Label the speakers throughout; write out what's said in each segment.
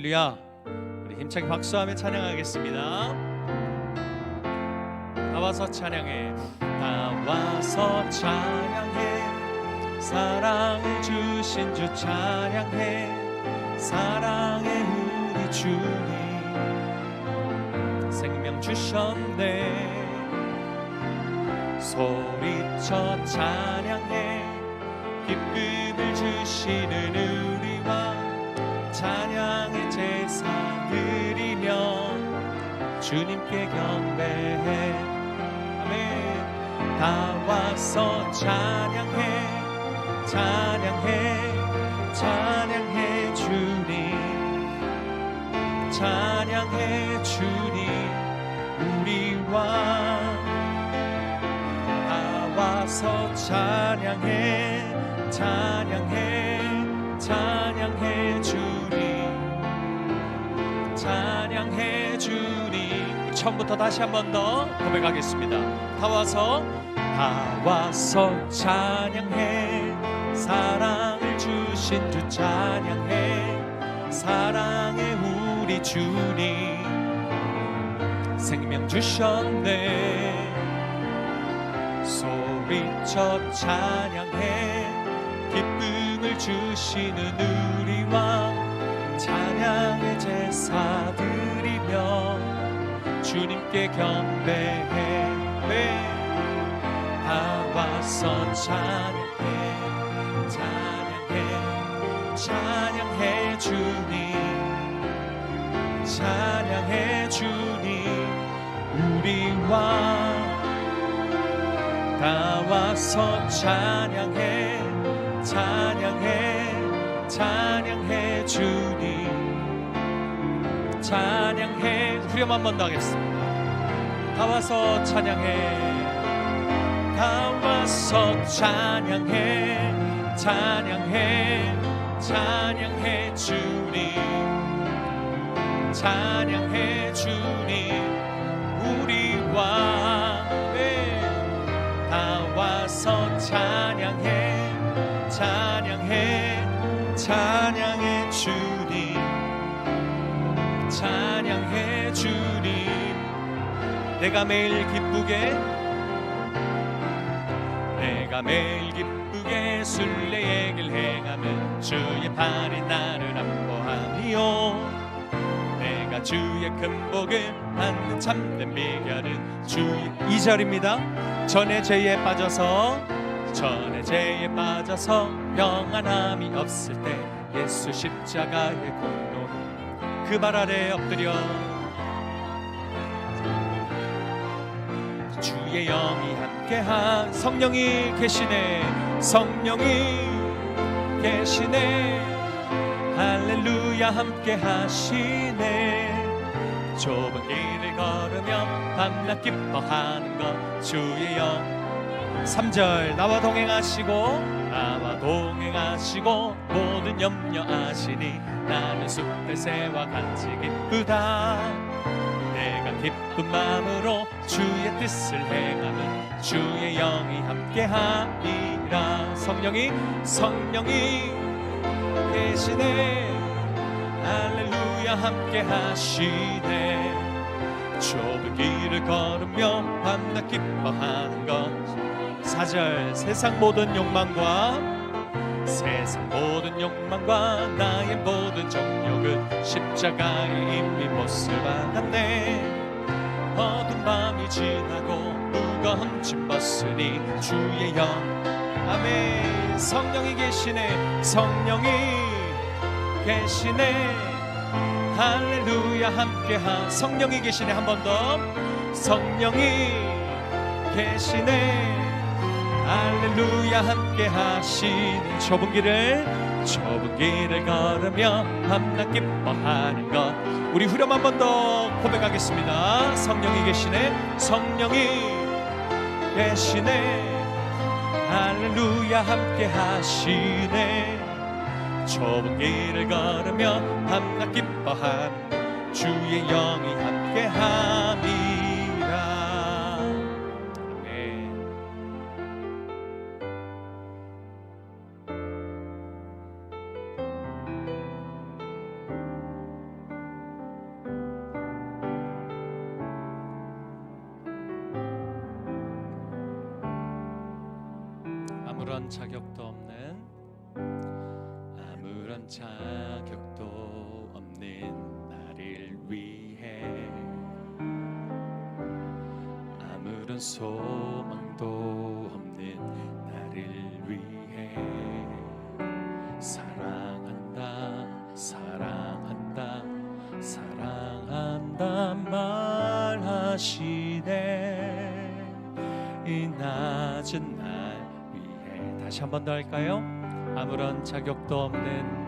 Speaker 1: 할렐루야. 우리 힘차게 박수하며 찬양하겠습니다. 나와서 찬양해, 나와서 찬양해, 사랑을 주신 주 찬양해, 사랑의 우리 주님 생명 주셨네. 소리쳐 찬양해, 기쁨을 주시는 우리와 찬양의 제사 드리며 주님께 경배해. 아멘. 나와서 찬양해, 찬양해, 찬양해 주님, 찬양해 주님 우리와. 나와서 찬양해, 찬양해, 찬양해 주님, 찬양해 주님. 처음부터 다시 한 번 더 고백하겠습니다. 나와서 찬양해, 사랑을 주신 주 찬양해, 사랑의 우리 주님 생명 주셨네. 소리쳐 찬양해, 기쁨을 주시는 우리와 찬양의 제사 드리며 주님께 경배해. 나와서 찬양해, 찬양해, 찬양해 주님, 찬양해 주님 우리와. 나와서 찬양해, 찬양해, 찬양해 주님, 찬양해. 후렴 한 번 더 하겠습니다. 나와서 찬양해, 나와서 찬양해, 찬양해, 찬양해 주님, 찬양해 주님 우리와. 나와서 찬양해, 찬양해, 찬양해 주님, 찬양해 주님. 내가 매일 기쁘게, 내가 매일 기쁘게 순례의 길 행하면 주의 팔이 나를 안보하니요. 내가 주의 큰 복을 받는 참된 비결은 주의. 2절입니다. 전에 죄에 빠져서, 전에 죄에 빠져서 평안함이 없을 때 예수 십자가의 공로 그 발 아래 엎드려 주의 영이 함께한. 성령이 계시네, 성령이 계시네, 할렐루야 함께 하시네. 좁은 길을 걸으며 밤낮 기뻐하는 것 주의 영. 3절. 나와 동행하시고, 나와 동행하시고 모든 염려 아시니 나는 숲의 새와 같이 기쁘다. 내가 기쁜 마음으로 주의 뜻을 행하면 주의 영이 함께하리라. 성령이, 성령이 계시네, 할렐루야 함께 하시네. 좁은 길을 걸으며 밤낮 기뻐하는 것. 4절. 세상 모든 욕망과, 세상 모든 욕망과 나의 모든 정욕은 십자가에 이미 못을 박았네. 어두운 밤이 지나고 무거운 짐 벗으니 주의 영. 아멘. 성령이 계시네, 성령이 계시네, 할렐루야 함께하. 성령이 계시네. 한 번 더. 성령이 계시네, 할렐루야 함께하시니. 좁은 길을 걸으며 밤낮 기뻐하는 것. 우리 후렴 한 번 더 고백하겠습니다. 성령이 계시네, 성령이 계시네, 할렐루야 함께하시네. 좁은 길을 걸으며 밤낮 기뻐하는 주의 영이 함께함이라. 아무런 자격도 없는 나를 위해 아무런 소망도 없는 나를 위해 사랑한다 사랑한다 사랑한다 말하시네 이 낮은 날 위해. 다시 한 번 더 할까요? 아무런 자격도 없는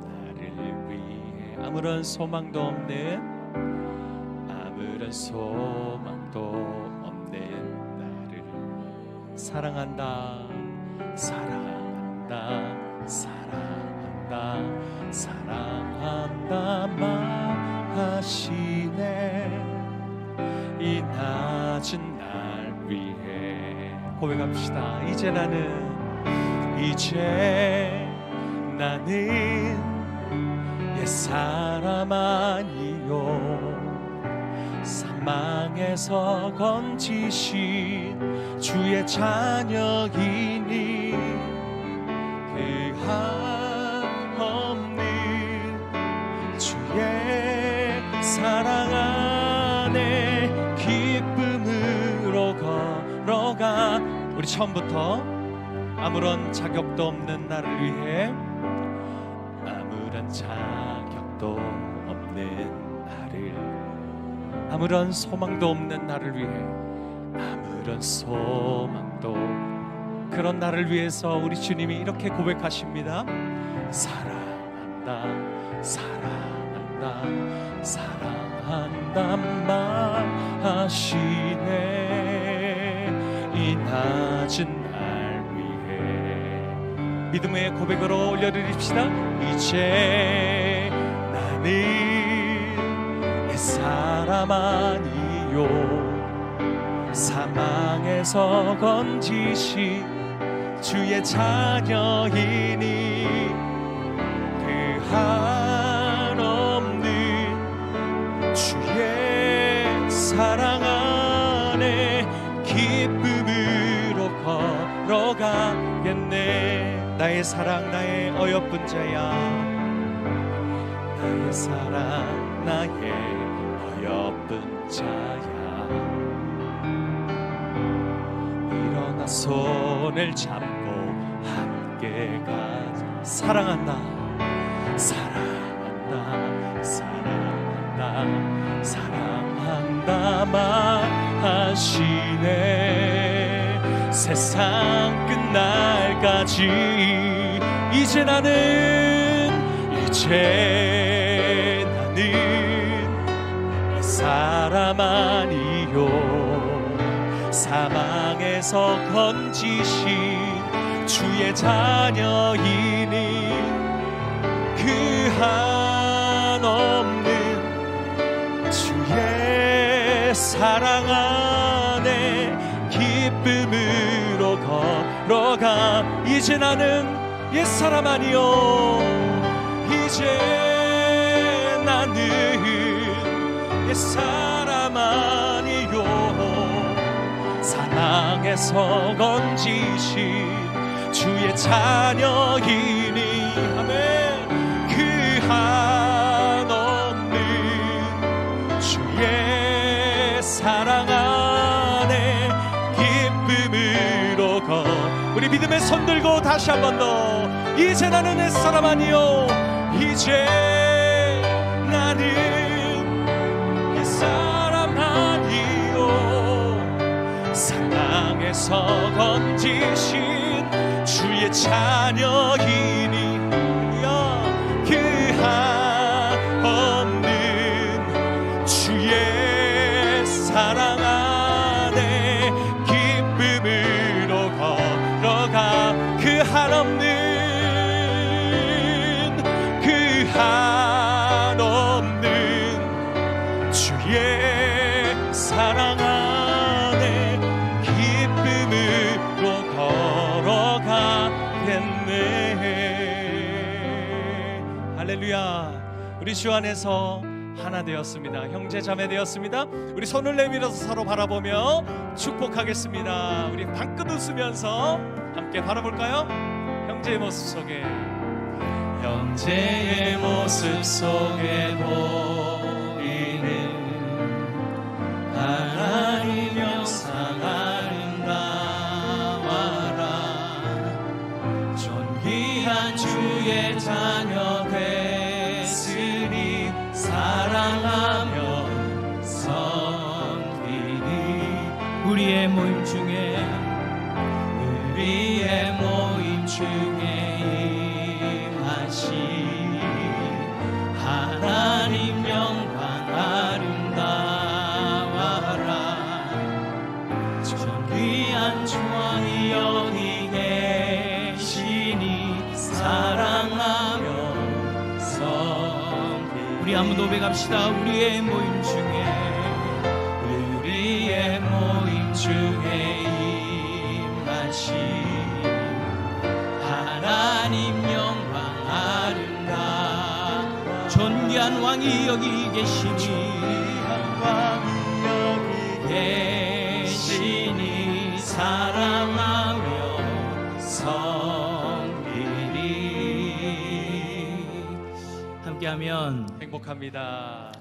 Speaker 1: 나를 위해 아무런 소망도 없는 나를 사랑한다 사랑한다 사랑한다 사랑한다 말하시네 이 낮은 날 위해. 고백합시다. 이제 나는 옛사람 아니요 사망에서 건지신 주의 자녀이니 그 한없는 주의 사랑 안에 기쁨으로 걸어가. 우리 처음부터 아무런 자격도 없는 나를 위해 아무런 자격도 없는 나를 아무런 소망도 없는 나를 위해 아무런 소망도 그런 나를 위해서 우리 주님이 이렇게 고백하십니다. 사랑한다 사랑한다 사랑한다 말하시네 이 낮은 믿음의 고백으로 올려드립시다. 이제 나는 옛사람 아니요 사망에서 건지신 주의 자녀이니 그 한없는 주의 사랑 안에 기쁨으로 걸어가겠네. 나의 사랑 나의 어여쁜 자야 나의 사랑 나의 어여쁜 자야 일어나 손을 잡고 함께 가자. 사랑한다 사랑한다 사랑한다 사랑한다 말하시네 세상 끝날까지 이제 나는 사람 아니요 사망에서 건지신 주의 자녀이니 그 한없는 주의 사랑 안에 기쁨으로 걸어가. 이제 나는 옛사람 아니요 이제 나는 옛사람 아니요 사랑에서 건지신 주의 자녀이니 아멘 그 한없는 주의 사랑 안에 기쁨으로 우리 믿음의 손 들고 다시 한 번 더 이제 나는 옛사람 아니요 이제 나는 옛사람 아니요 사랑에서 건지신 주의 자녀이니 그 한없는 주의 사랑 안에 기쁨으로 걸어가. 그 한없는 주의 사랑 안에 기쁨으로 걸어가겠네. 할렐루야. 우리 주 안에서 하나 되었습니다. 형제 자매 되었습니다. 우리 손을 내밀어서 서로 바라보며 축복하겠습니다. 우리 방긋 웃으면서 함께 바라볼까요? 형제의 모습 속에, 형제의 모습 속에 보이는 하나님 영상 아름다워라. 존귀한 주의 자녀 됐으니 사랑하며 섬기니.
Speaker 2: 우리의 모임 중에
Speaker 1: 임하시 하나님 영광 아름다워라. 존귀한 주왕이 여기 계시니 사랑하며 섬기니.
Speaker 2: 우리 한번 고백합시다. 우리의 모임 중에
Speaker 1: 임하시 하나님 영광 아름다워.
Speaker 2: 존귀한 왕이 여기
Speaker 1: 계시니 사랑하며 섬기니.
Speaker 2: 함께하면
Speaker 1: 행복합니다.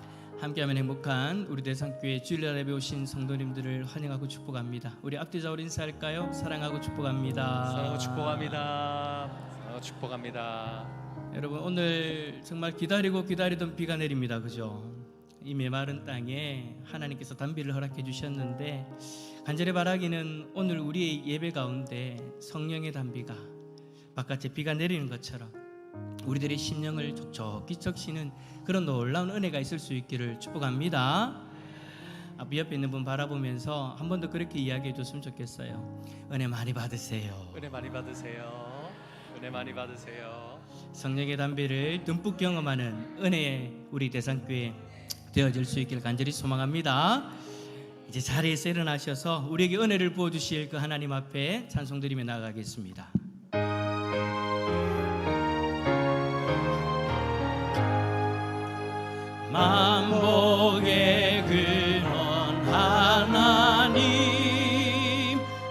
Speaker 2: 함께하면 행복한 우리 대상교회 주일날 예배 오신 성도님들을 환영하고 축복합니다. 우리 앞뒤좌우로 인사할까요? 사랑하고 축복합니다.
Speaker 1: 사랑하고 축복합니다. 사랑하고 축복합니다.
Speaker 2: 여러분, 오늘 정말 기다리던 비가 내립니다. 그죠? 이 메마른 땅에 하나님께서 단비를 허락해 주셨는데, 간절히 바라기는 오늘 우리의 예배 가운데 성령의 단비가 바깥에 비가 내리는 것처럼 우리들의 심령을 촉촉히 적시는 그런 놀라운 은혜가 있을 수 있기를 축복합니다. 앞 옆에 있는 분 바라보면서 한 번 더 그렇게 이야기해 줬으면 좋겠어요. 은혜 많이 받으세요.
Speaker 1: 은혜 많이 받으세요. 은혜 많이 받으세요.
Speaker 2: 성령의 단비를 듬뿍 경험하는 은혜의 우리 대상교회 되어질 수 있기를 간절히 소망합니다. 이제 자리에서 일어나셔서 우리에게 은혜를 부어주실 그 하나님 앞에 찬송드리며 나아가겠습니다.
Speaker 1: 만복의 근원 하나님,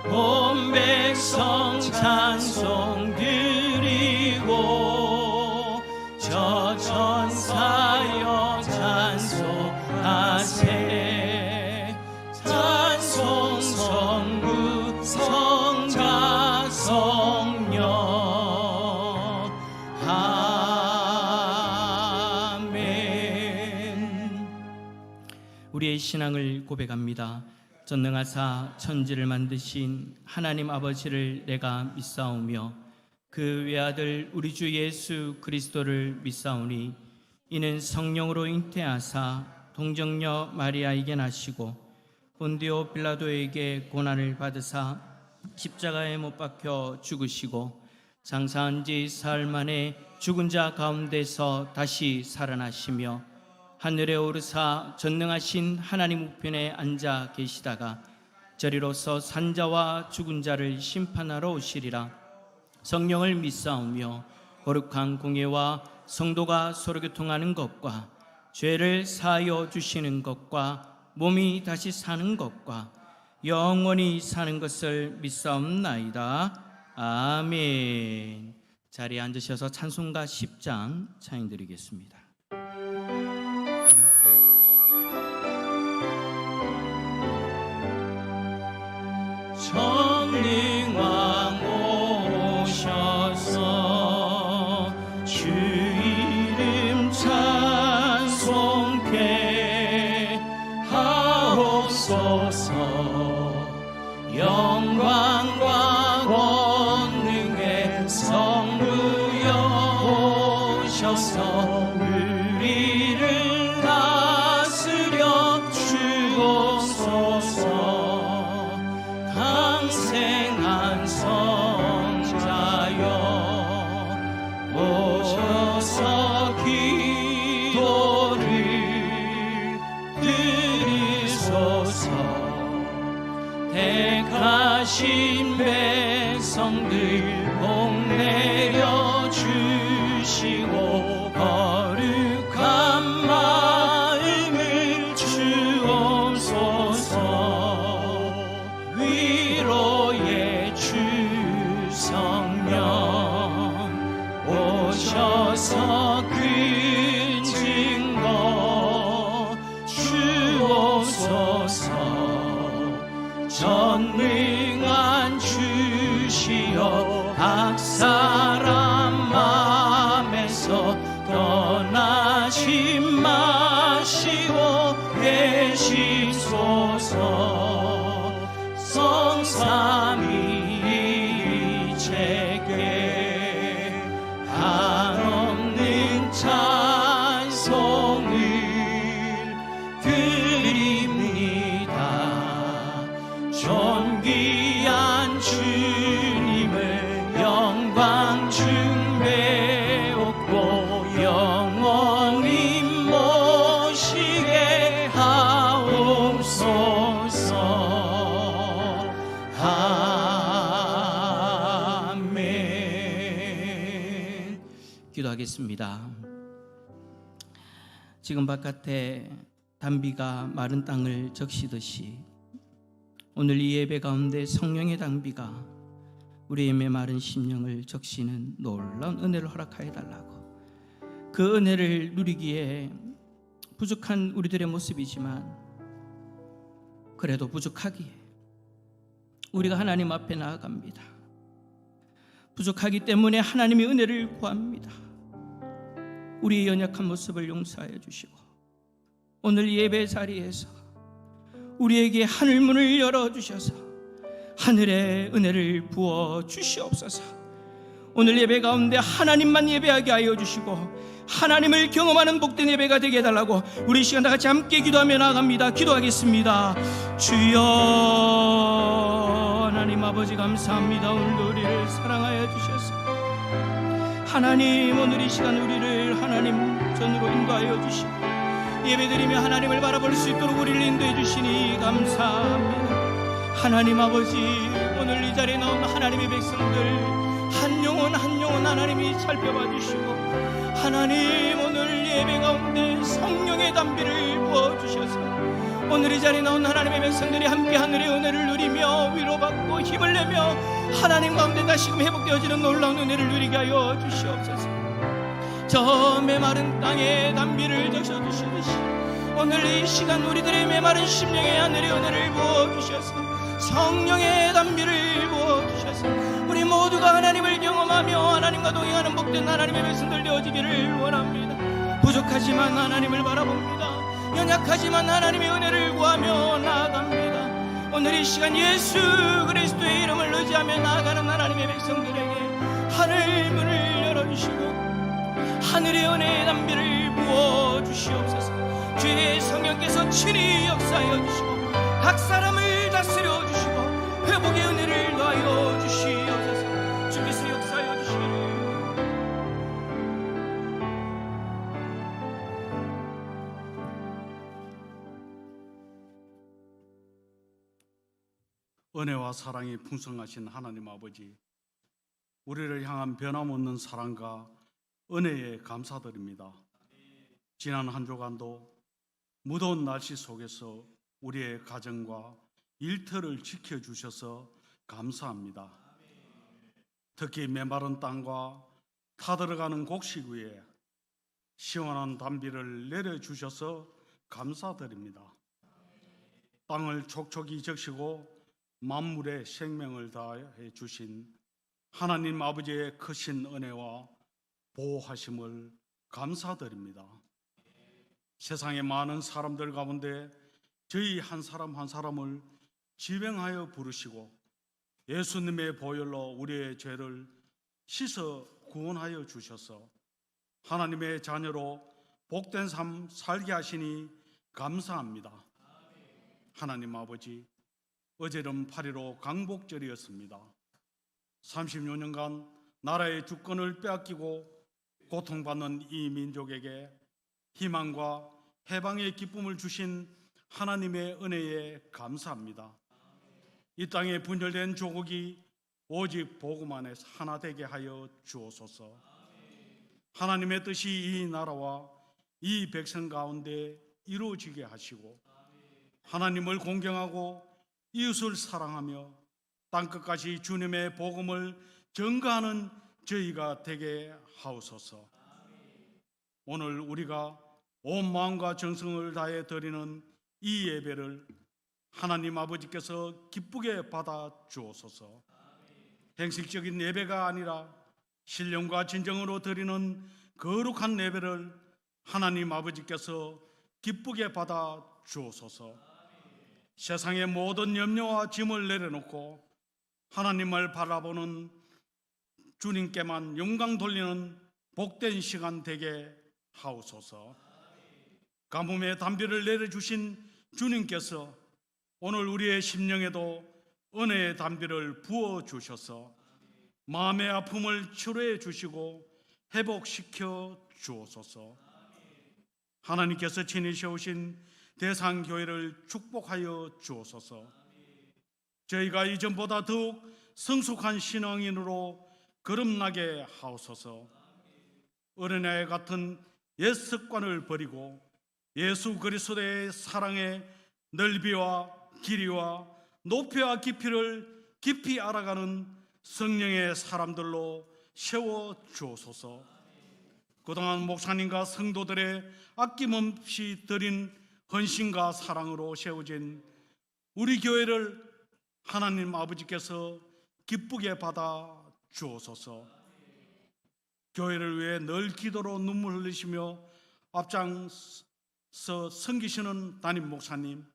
Speaker 1: 온 백성 찬송 드리고 저 천사여 찬송하세. 찬송 성부 성자 성령
Speaker 2: 우리의 신앙을 고백합니다. 전능하사 천지를 만드신 하나님 아버지를 내가 믿사오며 그 외아들 우리 주 예수 그리스도를 믿사오니 이는 성령으로 잉태하사 동정녀 마리아에게 나시고 본디오 빌라도에게 고난을 받으사 십자가에 못 박혀 죽으시고 장사한 지 사흘 만에 죽은 자 가운데서 다시 살아나시며 하늘에 오르사 전능하신 하나님 우편에 앉아 계시다가 저리로서 산자와 죽은 자를 심판하러 오시리라. 성령을 믿사오며 거룩한 공예와 성도가 서로 교통하는 것과 죄를 사하여 주시는 것과 몸이 다시 사는 것과 영원히 사는 것을 믿사옵나이다. 아멘. 자리에 앉으셔서 찬송가 10장 찬양드리겠습니다.
Speaker 1: 전능왕 오셔서 주 이름 찬송케 하옵소서. 영광과 권능의 성부여 오셔서 우리를 다스려 주옵소서. 강생한 성자여 오셔서 기도를 드리소서. 택하신 백성들 복 내려 주시고 거룩한
Speaker 2: 전능한 주시여 각 사람 맘에서 떠나지 마시고 계시소서. 성삼위 제게 한없는 찬송을 드립니다. 존귀한 주님을 영광 중배옵고 영원히 모시게 하옵소서. 아멘. 기도하겠습니다. 지금 바깥에 단비가 마른 땅을 적시듯이 오늘 이 예배 가운데 성령의 단비가 우리의 메마른 심령을 적시는 놀라운 은혜를 허락하여 달라고, 그 은혜를 누리기에 부족한 우리들의 모습이지만 그래도 부족하기에 우리가 하나님 앞에 나아갑니다. 부족하기 때문에 하나님의 은혜를 구합니다. 우리의 연약한 모습을 용서하여 주시고 오늘 예배 자리에서 우리에게 하늘문을 열어주셔서 하늘의 은혜를 부어 주시옵소서. 오늘 예배 가운데 하나님만 예배하게 하여 주시고 하나님을 경험하는 복된 예배가 되게 해달라고 우리 시간 다 같이 함께 기도하며 나아갑니다. 기도하겠습니다. 주여 하나님 아버지 감사합니다. 오늘도 우리를 사랑하여 주셔서 하나님, 오늘 이 시간 우리를 하나님 전으로 인도하여 주시고 예배드리며 하나님을 바라볼 수 있도록 우리를 인도해 주시니 감사합니다. 하나님 아버지, 오늘 이 자리에 나온 하나님의 백성들 한 영혼 한 영혼 하나님이 살펴봐 주시고 하나님, 오늘 예배 가운데 성령의 단비를 부어주셔서 오늘 이 자리에 나온 하나님의 백성들이 함께 하늘의 은혜를 누리며 위로받고 힘을 내며 하나님 가운데 다시금 회복되어지는 놀라운 은혜를 누리게 하여 주시옵소서. 저 메마른 땅에 단비를 적셔주시듯이 오늘 이 시간 우리들의 메마른 심령에 하늘의 은혜를 부어주셔서 성령의 단비를 부어주셔서 우리 모두가 하나님을 경험하며 하나님과 동행하는 복된 하나님의 백성들 되어지기를 원합니다. 부족하지만 하나님을 바라봅니다. 연약하지만 하나님의 은혜를 구하며 나아갑니다. 오늘 이 시간 예수 그리스도의 이름을 의지하며 나아가는 하나님의 백성들에게 하늘 문을 열어주시고 하늘의 은혜의 단비를 부어주시옵소서. 주의 성령께서 친히 역사하여 주시고 각 사람을 다스려 주시고 회복의 은혜를 더하여 주시옵소서. 주께서 역사하여 주시기를.
Speaker 3: 은혜와 사랑이 풍성하신 하나님 아버지, 우리를 향한 변함없는 사랑과 은혜에 감사드립니다. 지난 한 주간도 무더운 날씨 속에서 우리의 가정과 일터를 지켜주셔서 감사합니다. 특히 메마른 땅과 타들어가는 곡식 위에 시원한 단비를 내려주셔서 감사드립니다. 땅을 촉촉이 적시고 만물에 생명을 다해 주신 하나님 아버지의 크신 은혜와 보호하심을 감사드립니다. 세상의 많은 사람들 가운데 저희 한 사람 한 사람을 지명하여 부르시고 예수님의 보혈로 우리의 죄를 씻어 구원하여 주셔서 하나님의 자녀로 복된 삶 살게 하시니 감사합니다. 하나님 아버지, 어제는 8.15 강복절이었습니다. 36년간 나라의 주권을 빼앗기고 고통받는 이 민족에게 희망과 해방의 기쁨을 주신 하나님의 은혜에 감사합니다. 이 땅에 분열된 조국이 오직 복음 안에 하나 되게 하여 주옵소서. 하나님의 뜻이 이 나라와 이 백성 가운데 이루어지게 하시고 하나님을 공경하고 이웃을 사랑하며 땅끝까지 주님의 복음을 전가하는 저희가 되게 하옵소서. 오늘 우리가 온 마음과 정성을 다해 드리는 이 예배를 하나님 아버지께서 기쁘게 받아 주옵소서. 행식적인 예배가 아니라 신령과 진정으로 드리는 거룩한 예배를 하나님 아버지께서 기쁘게 받아 주옵소서. 세상의 모든 염려와 짐을 내려놓고 하나님을 바라보는 주님께만 영광 돌리는 복된 시간 되게 하옵소서. 가뭄의 단비를 내려주신 주님께서 오늘 우리의 심령에도 은혜의 단비를 부어 주셔서 마음의 아픔을 치료해 주시고 회복시켜 주옵소서. 하나님께서 친히 세우신 대상교회를 축복하여 주옵소서. 저희가 이전보다 더욱 성숙한 신앙인으로 거듭나게 하옵소서. 어린아이 같은 옛 습관을 버리고 예수 그리스도의 사랑의 넓이와 길이와 높이와 깊이를 깊이 알아가는 성령의 사람들로 세워 주옵소서. 그동안 목사님과 성도들의 아낌없이 드린 헌신과 사랑으로 세워진 우리 교회를 하나님 아버지께서 기쁘게 받아 주옵소서. 교회를 위해 늘 기도로 눈물 흘리시며 앞장서 섬기시는 담임 목사님,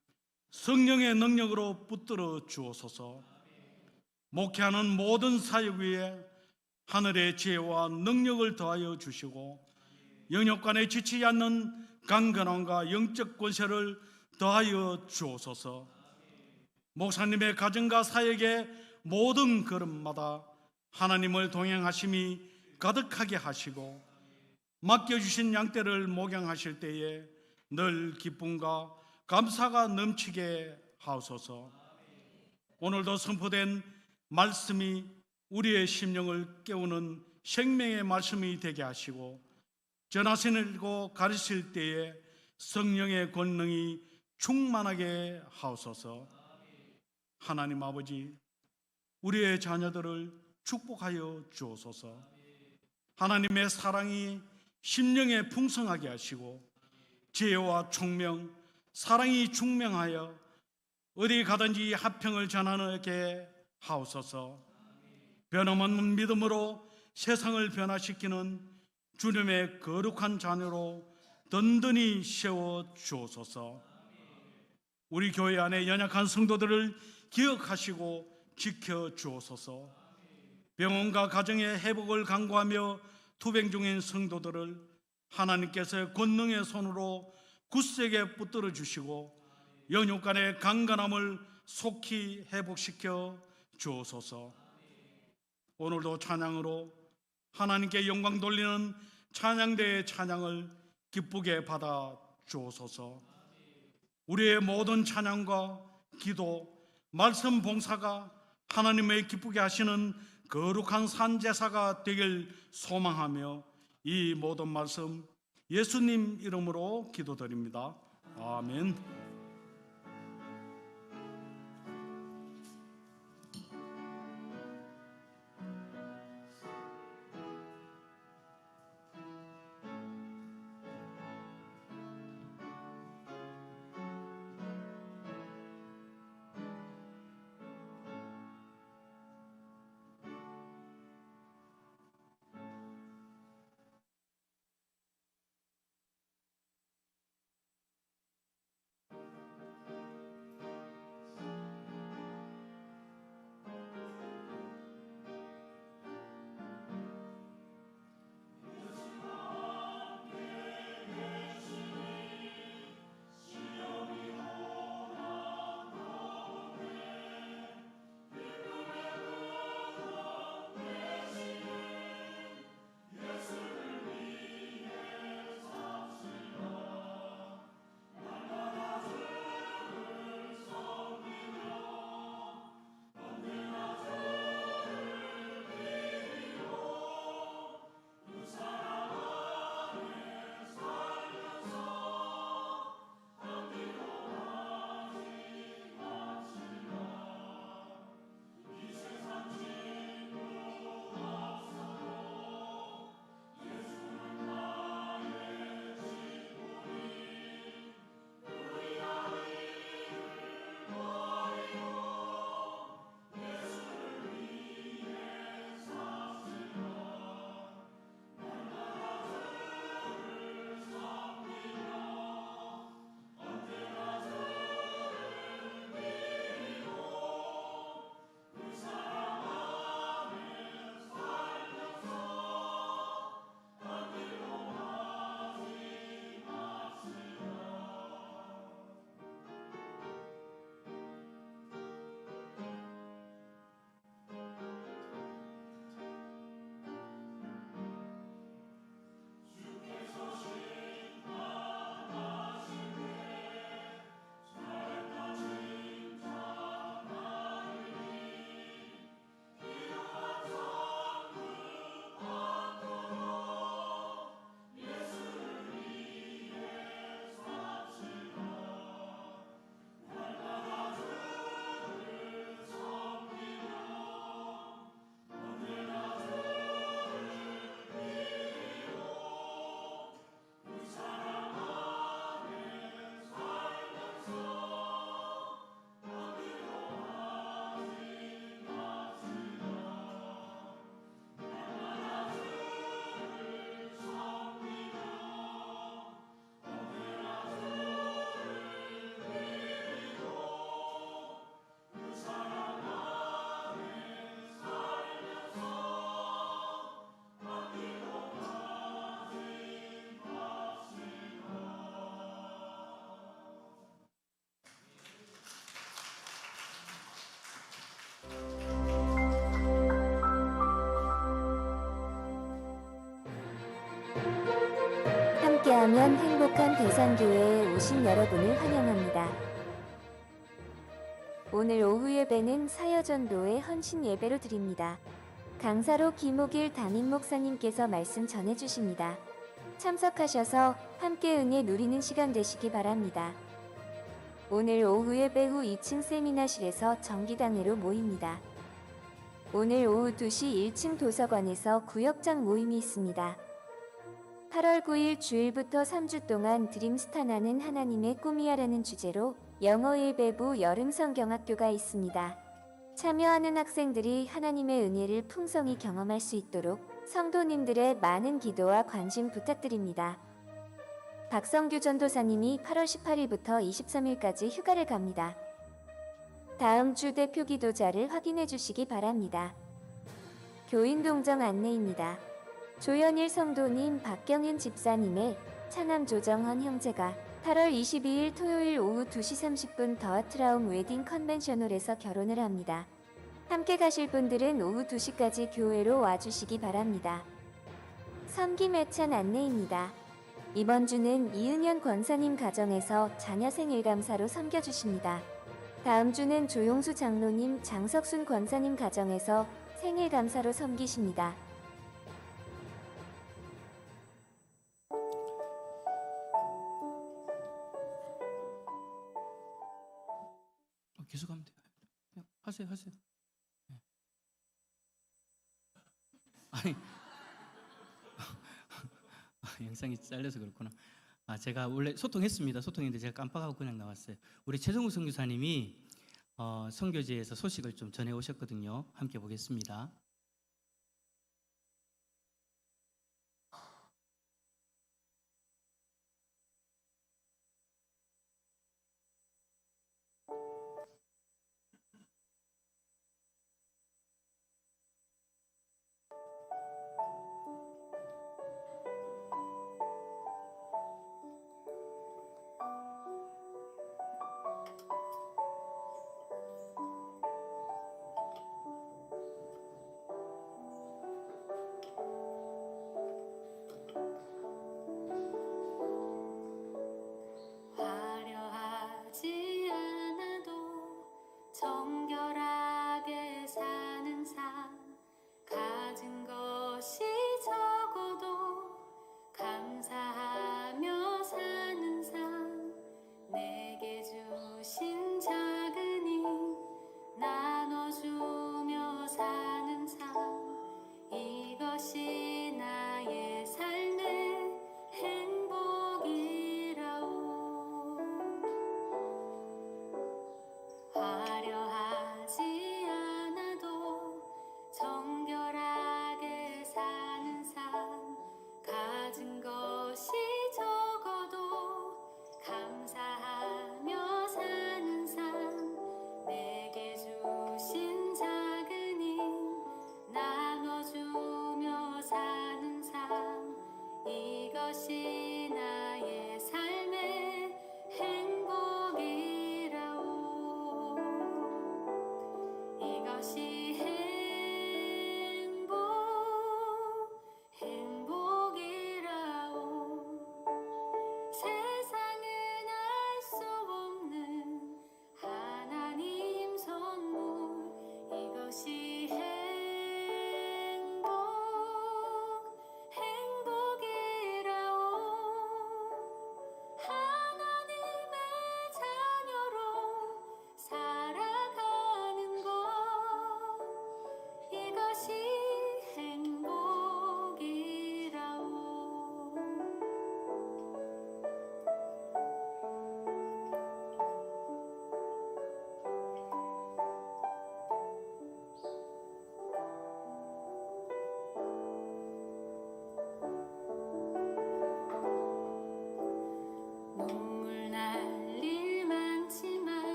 Speaker 3: 성령의 능력으로 붙들어 주옵소서. 목회하는 모든 사역 위에 하늘의 지혜와 능력을 더하여 주시고 영역간에 지치지 않는 강건함과 영적 권세를 더하여 주옵소서. 목사님의 가정과 사역의 모든 걸음마다 하나님을 동행하심이 가득하게 하시고 맡겨주신 양떼를 목양하실 때에 늘 기쁨과 감사가 넘치게 하옵소서. 오늘도 선포된 말씀이 우리의 심령을 깨우는 생명의 말씀이 되게 하시고 전하시고 가르칠 때에 성령의 권능이 충만하게 하옵소서. 하나님 아버지, 우리의 자녀들을 축복하여 주옵소서. 하나님의 사랑이 심령에 풍성하게 하시고 지혜와 총명, 사랑이 중명하여 어디 가든지 화평을 전하게 하옵소서. 변함없는 믿음으로 세상을 변화시키는 주님의 거룩한 자녀로 든든히 세워 주옵소서. 우리 교회 안에 연약한 성도들을 기억하시고 지켜 주옵소서. 병원과 가정의 회복을 간구하며 투병 중인 성도들을 하나님께서 권능의 손으로 굳세게 붙들어 주시고 영육간의 강건함을 속히 회복시켜 주옵소서. 오늘도 찬양으로 하나님께 영광 돌리는 찬양대의 찬양을 기쁘게 받아 주옵소서. 우리의 모든 찬양과 기도, 말씀 봉사가 하나님의 기쁘게 하시는 거룩한 산제사가 되길 소망하며 이 모든 말씀 예수님 이름으로 기도드립니다. 아멘.
Speaker 4: 서면 행복한 대산교회에 오신 여러분을 환영합니다. 오늘 오후 예배는 사여전도의 헌신 예배로 드립니다. 강사로 김옥일 담임 목사님께서 말씀 전해주십니다. 참석하셔서 함께 은혜 누리는 시간 되시기 바랍니다. 오늘 오후 예배 후 2층 세미나실에서 정기당회로 모입니다. 오늘 오후 2시 1층 도서관에서 구역장 모임이 있습니다. 8월 9일 주일부터 3주 동안 드림스타 나는 하나님의 꿈이야라는 주제로 영어 예배부 여름 성경학교가 있습니다. 참여하는 학생들이 하나님의 은혜를 풍성히 경험할 수 있도록 성도님들의 많은 기도와 관심 부탁드립니다. 박성규 전도사님이 8월 18일부터 23일까지 휴가를 갑니다. 다음 주 대표 기도자를 확인해 주시기 바랍니다. 교인 동정 안내입니다. 조현일 성도님, 박경윤 집사님의 차남 조정헌 형제가 8월 22일 토요일 오후 2시 30분 더 트라움 웨딩 컨벤셔널에서 결혼을 합니다. 함께 가실 분들은 오후 2시까지 교회로 와주시기 바랍니다. 섬김 애찬 안내입니다. 이번 주는 이은현 권사님 가정에서 자녀 생일 감사로 섬겨주십니다. 다음 주는 조용수 장로님, 장석순 권사님 가정에서 생일 감사로 섬기십니다.
Speaker 2: 계속 하면 돼요. 그냥 하세요. 네. 아니 영상이 잘려서 그렇구나. 제가 원래 소통했습니다. 소통했는데 제가 깜빡하고 그냥 나왔어요. 우리 최성우 선교사님이 선교제에서 소식을 좀 전해 오셨거든요. 함께 보겠습니다.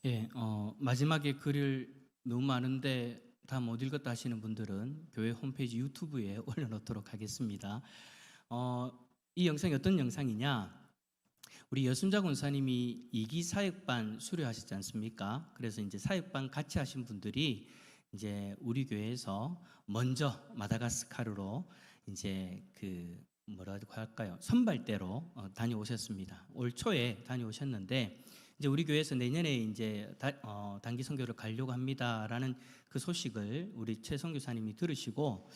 Speaker 2: 예, 마지막에 글을 너무 많은데 다 못 읽었다 하시는 분들은 교회 홈페이지 유튜브에 올려놓도록 하겠습니다. 이 영상이 어떤 영상이냐? 우리 여순자 권사님이 2기 사역반 수료하셨지 않습니까? 그래서 이제 사역반 같이 하신 분들이 이제 우리 교회에서 먼저 마다가스카르로 이제 그 뭐라고 할까요? 선발대로 다녀오셨습니다. 올 초에 다녀오셨는데 이제 우리 교회에서 내년에 이제 단기 선교를 가려고 합니다라는 그 소식을 우리 최 선교사님이 들으시고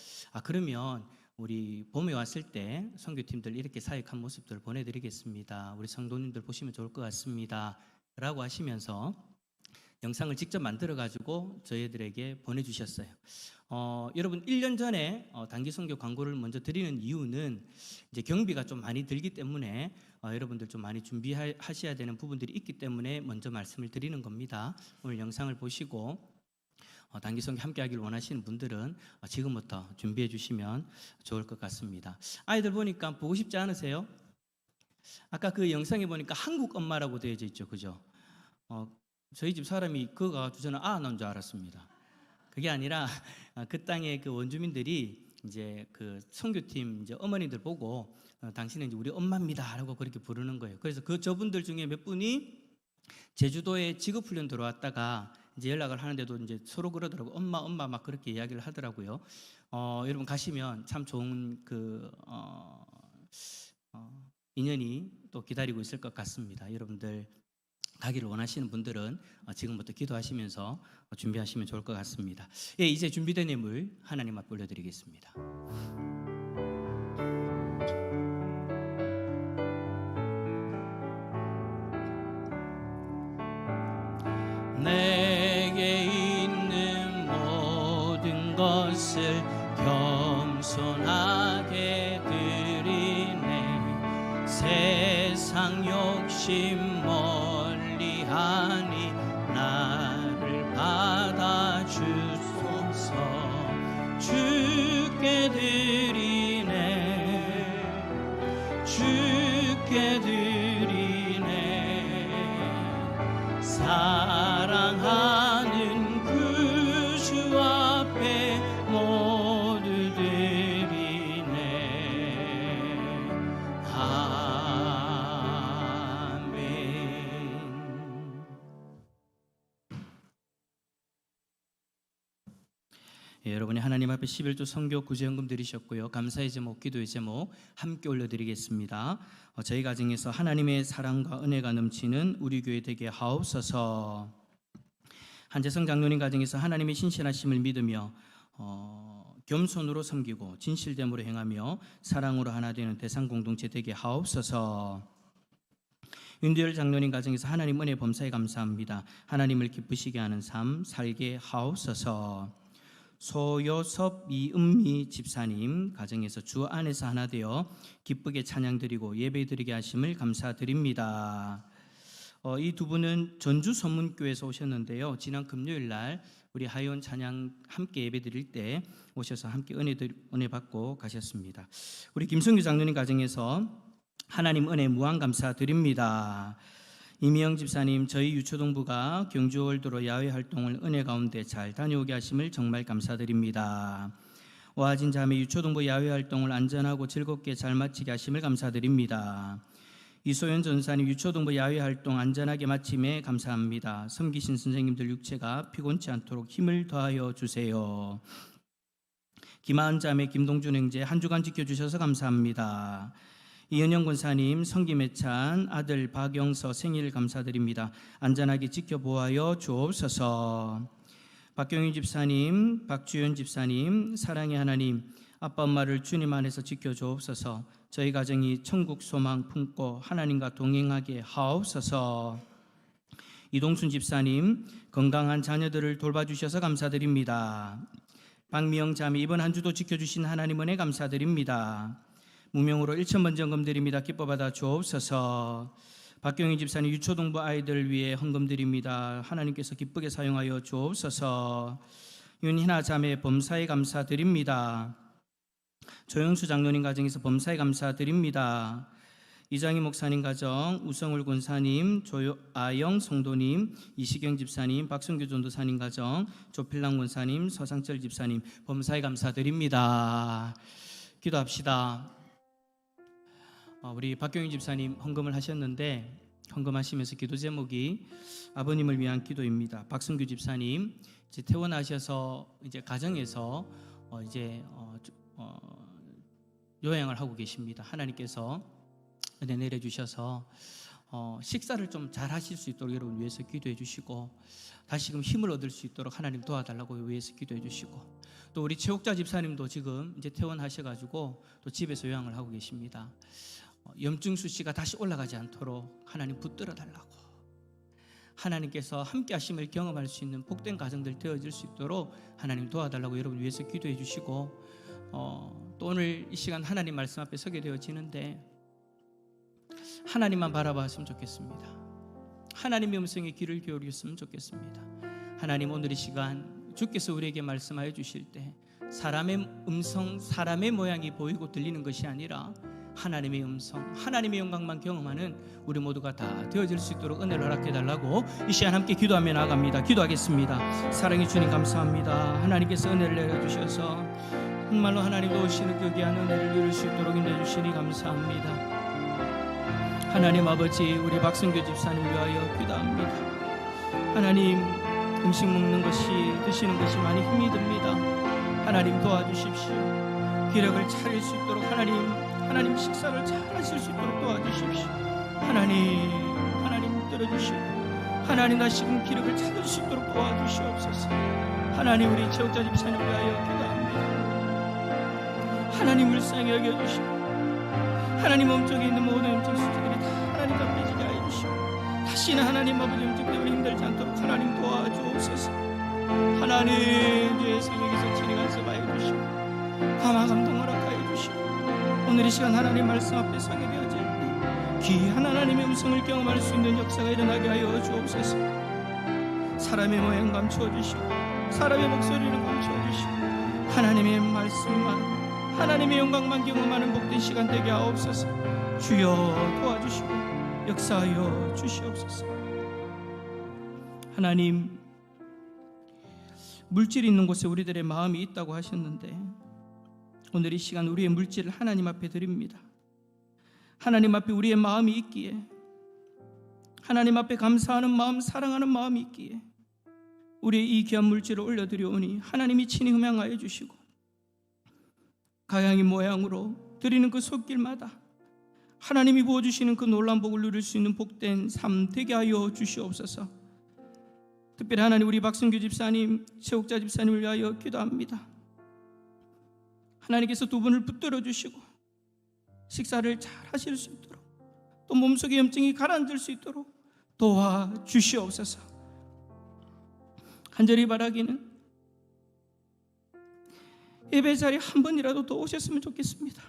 Speaker 2: 그러면 우리 봄에 왔을 때 선교팀들 이렇게 사역한 모습들을 보내드리겠습니다. 우리 성도님들 보시면 좋을 것 같습니다. 라고 하시면서 영상을 직접 만들어 가지고 저희들에게 보내주셨어요. 여러분 1년 전에 단기 선교 광고를 먼저 드리는 이유는 이제 경비가 좀 많이 들기 때문에 여러분들 좀 많이 준비하셔야 되는 부분들이 있기 때문에 먼저 말씀을 드리는 겁니다. 오늘 영상을 보시고 단기 선교 함께하기를 원하시는 분들은 지금부터 준비해 주시면 좋을 것 같습니다. 아이들 보니까 보고 싶지 않으세요? 아까 그 영상에 보니까 한국 엄마라고 되어져 있죠, 그죠? 저희 집 사람이 그거 가지고 저는 낳은 줄 알았습니다. 그게 아니라 그 땅의 그 원주민들이 이제 그 선교팀 이제 어머니들 보고 당신은 이제 우리 엄마입니다라고 그렇게 부르는 거예요. 그래서 그 저분들 중에 몇 분이 제주도에 직업훈련 들어왔다가 이제 연락을 하는데도 이제 서로 그러더라고. 엄마 막 그렇게 이야기를 하더라고요. 여러분 가시면 참 좋은 그 인연이 또 기다리고 있을 것 같습니다. 여러분들 가기를 원하시는 분들은 지금부터 기도하시면서 준비하시면 좋을 것 같습니다. 예, 이제 준비된 예물 하나님 앞에 올려드리겠습니다. 내게 있는 모든 것을 겸손하게 드리네. 세상 욕심 멀리하니 나를 받아주소서. 주께 드리네. 주께 드리네. 사랑하는 그 주 앞에 모두 드리네. 아멘. 예, 여러분이 하나님 앞에 11조 선교 구제연금 드리셨고요. 감사의 제목, 기도의 제목 함께 올려드리겠습니다. 저희 가정에서 하나님의 사랑과 은혜가 넘치는 우리 교회 되게 하옵소서. 한재성 장로님 가정에서 하나님의 신실하심을 믿으며 겸손으로 섬기고 진실됨으로 행하며 사랑으로 하나 되는 대상 공동체 되게 하옵소서. 윤두열 장로님 가정에서 하나님 은혜 범사에 감사합니다. 하나님을 기쁘시게 하는 삶 살게 하옵소서. 소요섭 이은미 집사님 가정에서 주 안에서 하나 되어 기쁘게 찬양드리고 예배드리게 하심을 감사드립니다. 이 두 분은 전주 선문교회에서 오셨는데요. 지난 금요일 날 우리 하이온 찬양 함께 예배드릴 때 오셔서 함께 은혜 받고 가셨습니다. 우리 김성규 장로님 가정에서 하나님 은혜 무한 감사드립니다. 이미영 집사님, 저희 유초동부가 경주월드로 야외 활동을 은혜 가운데 잘 다녀오게 하심을 정말 감사드립니다. 오하진 자매 유초동부 야외 활동을 안전하고 즐겁게 잘 마치게 하심을 감사드립니다. 이소연 전사님, 유초동부 야외 활동 안전하게 마침에 감사합니다. 섬기신 선생님들 육체가 피곤치 않도록 힘을 더하여 주세요. 김하은 자매, 김동준 형제 한 주간 지켜주셔서 감사합니다. 이은영 권사님, 성김혜찬 아들 박영서 생일 감사드립니다. 안전하게 지켜보아여 주옵소서. 박경윤 집사님, 박주연 집사님, 사랑의 하나님, 아빠 엄마를 주님 안에서 지켜주옵소서. 저희 가정이 천국 소망 품고 하나님과 동행하게 하옵소서. 이동순 집사님, 건강한 자녀들을 돌봐주셔서 감사드립니다. 박미영 자매, 이번 한 주도 지켜주신 하나님 은혜 감사드립니다. 무명으로 1,000번 점검 드립니다. 기뻐 받아 주옵소서. 박경희 집사님, 유초동부 아이들을 위해 헌금 드립니다. 하나님께서 기쁘게 사용하여 주옵소서. 윤희나 자매 범사에 감사드립니다. 조영수 장로님 가정에서 범사에 감사드립니다. 이장희 목사님 가정, 우성울 권사님, 조아영 성도님, 이시경 집사님, 박순규 전도사님 가정, 조필랑 권사님, 서상철 집사님 범사에 감사드립니다. 기도합시다. 우리 박경윤 집사님 헌금을 하셨는데 헌금하시면서 기도 제목이 아버님을 위한 기도입니다. 박순규 집사님 이제 퇴원하셔서 이제 가정에서 요양을 하고 계십니다. 하나님께서 은혜 내려주셔서 식사를 좀 잘 하실 수 있도록 여러분 위해서 기도해 주시고 다시금 힘을 얻을 수 있도록 하나님 도와달라고 위해서 기도해 주시고 또 우리 최옥자 집사님도 지금 이제 퇴원하셔가지고 또 집에서 요양을 하고 계십니다. 염증 수치가 다시 올라가지 않도록 하나님 붙들어 달라고 하나님께서 함께 하심을 경험할 수 있는 복된 가정들 되어질 수 있도록 하나님 도와달라고 여러분 위해서 기도해 주시고 또 오늘 이 시간 하나님 말씀 앞에 서게 되어지는데 하나님만 바라봤으면 좋겠습니다. 하나님의 음성에 귀를 기울였으면 좋겠습니다. 하나님 오늘 이 시간 주께서 우리에게 말씀하여 주실 때 사람의 음성, 사람의 모양이 보이고 들리는 것이 아니라 하나님의 음성, 하나님의 영광만 경험하는 우리 모두가 다 되어질 수 있도록 은혜를 허락해달라고 이 시간 함께 기도하며 나갑니다. 기도하겠습니다. 사랑해 주님 감사합니다. 하나님께서 은혜를 내려주셔서 정말로 하나님 도우시는 그 귀한 은혜를 누릴 수 있도록 인도해주시니 감사합니다. 하나님 아버지, 우리 박순규 집사님 위하여 기도합니다. 하나님, 음식 먹는 것이, 드시는 것이 많이 힘이 듭니다. 하나님 도와주십시오. 기력을 차릴 수 있도록 하나님 식사를 잘 하실 수 있도록 도와주십시오. 하나님 들어주시고 하나님 다시금 기력을 찾을 수 있도록 도와주시옵소서. 하나님 우리 최옥자 집사님 위하여 기도합니다. 하나님 불쌍히 여겨주시고 하나님 몸속에 있는 모든 염증 수치들이 다 하나님 앞에 지게 하여 주시고 다시는 하나님 아버지 염증 때문에 힘들지 않도록 하나님 도와주옵소서. 하나님 주의 성령께서 친히 간섭하여 주시고 감화 감동 허락하여 주시고 오늘 이 시간 하나님 말씀 앞에 서게 되어질 때 귀한 하나님의 음성을 경험할 수 있는 역사가 일어나게 하여 주옵소서. 사람의 모양 감추어 주시고 사람의 목소리는 감추어 주시고 하나님의 말씀만 하나님의 영광만 경험하는 복된 시간 되게 하옵소서. 주여 도와주시고 역사하여 주시옵소서. 하나님, 물질이 있는 곳에 우리들의 마음이 있다고 하셨는데 오늘 이 시간 우리의 물질을 하나님 앞에 드립니다. 하나님 앞에 우리의 마음이 있기에 하나님 앞에 감사하는 마음, 사랑하는 마음이 있기에 우리의 이 귀한 물질을 올려드려오니 하나님이 친히 흠양하여 주시고 가양이 모양으로 드리는 그 손길마다 하나님이 부어주시는 그 놀라운 복을 누릴 수 있는 복된 삶 되게 하여 주시옵소서. 특별히 하나님 우리 박순규 집사님, 최옥자 집사님을 위하여 기도합니다. 하나님께서 두 분을 붙들어 주시고 식사를 잘 하실 수 있도록 또 몸속의 염증이 가라앉을 수 있도록 도와주시옵소서. 간절히 바라기는 예배 자리에 한 번이라도 더 오셨으면 좋겠습니다.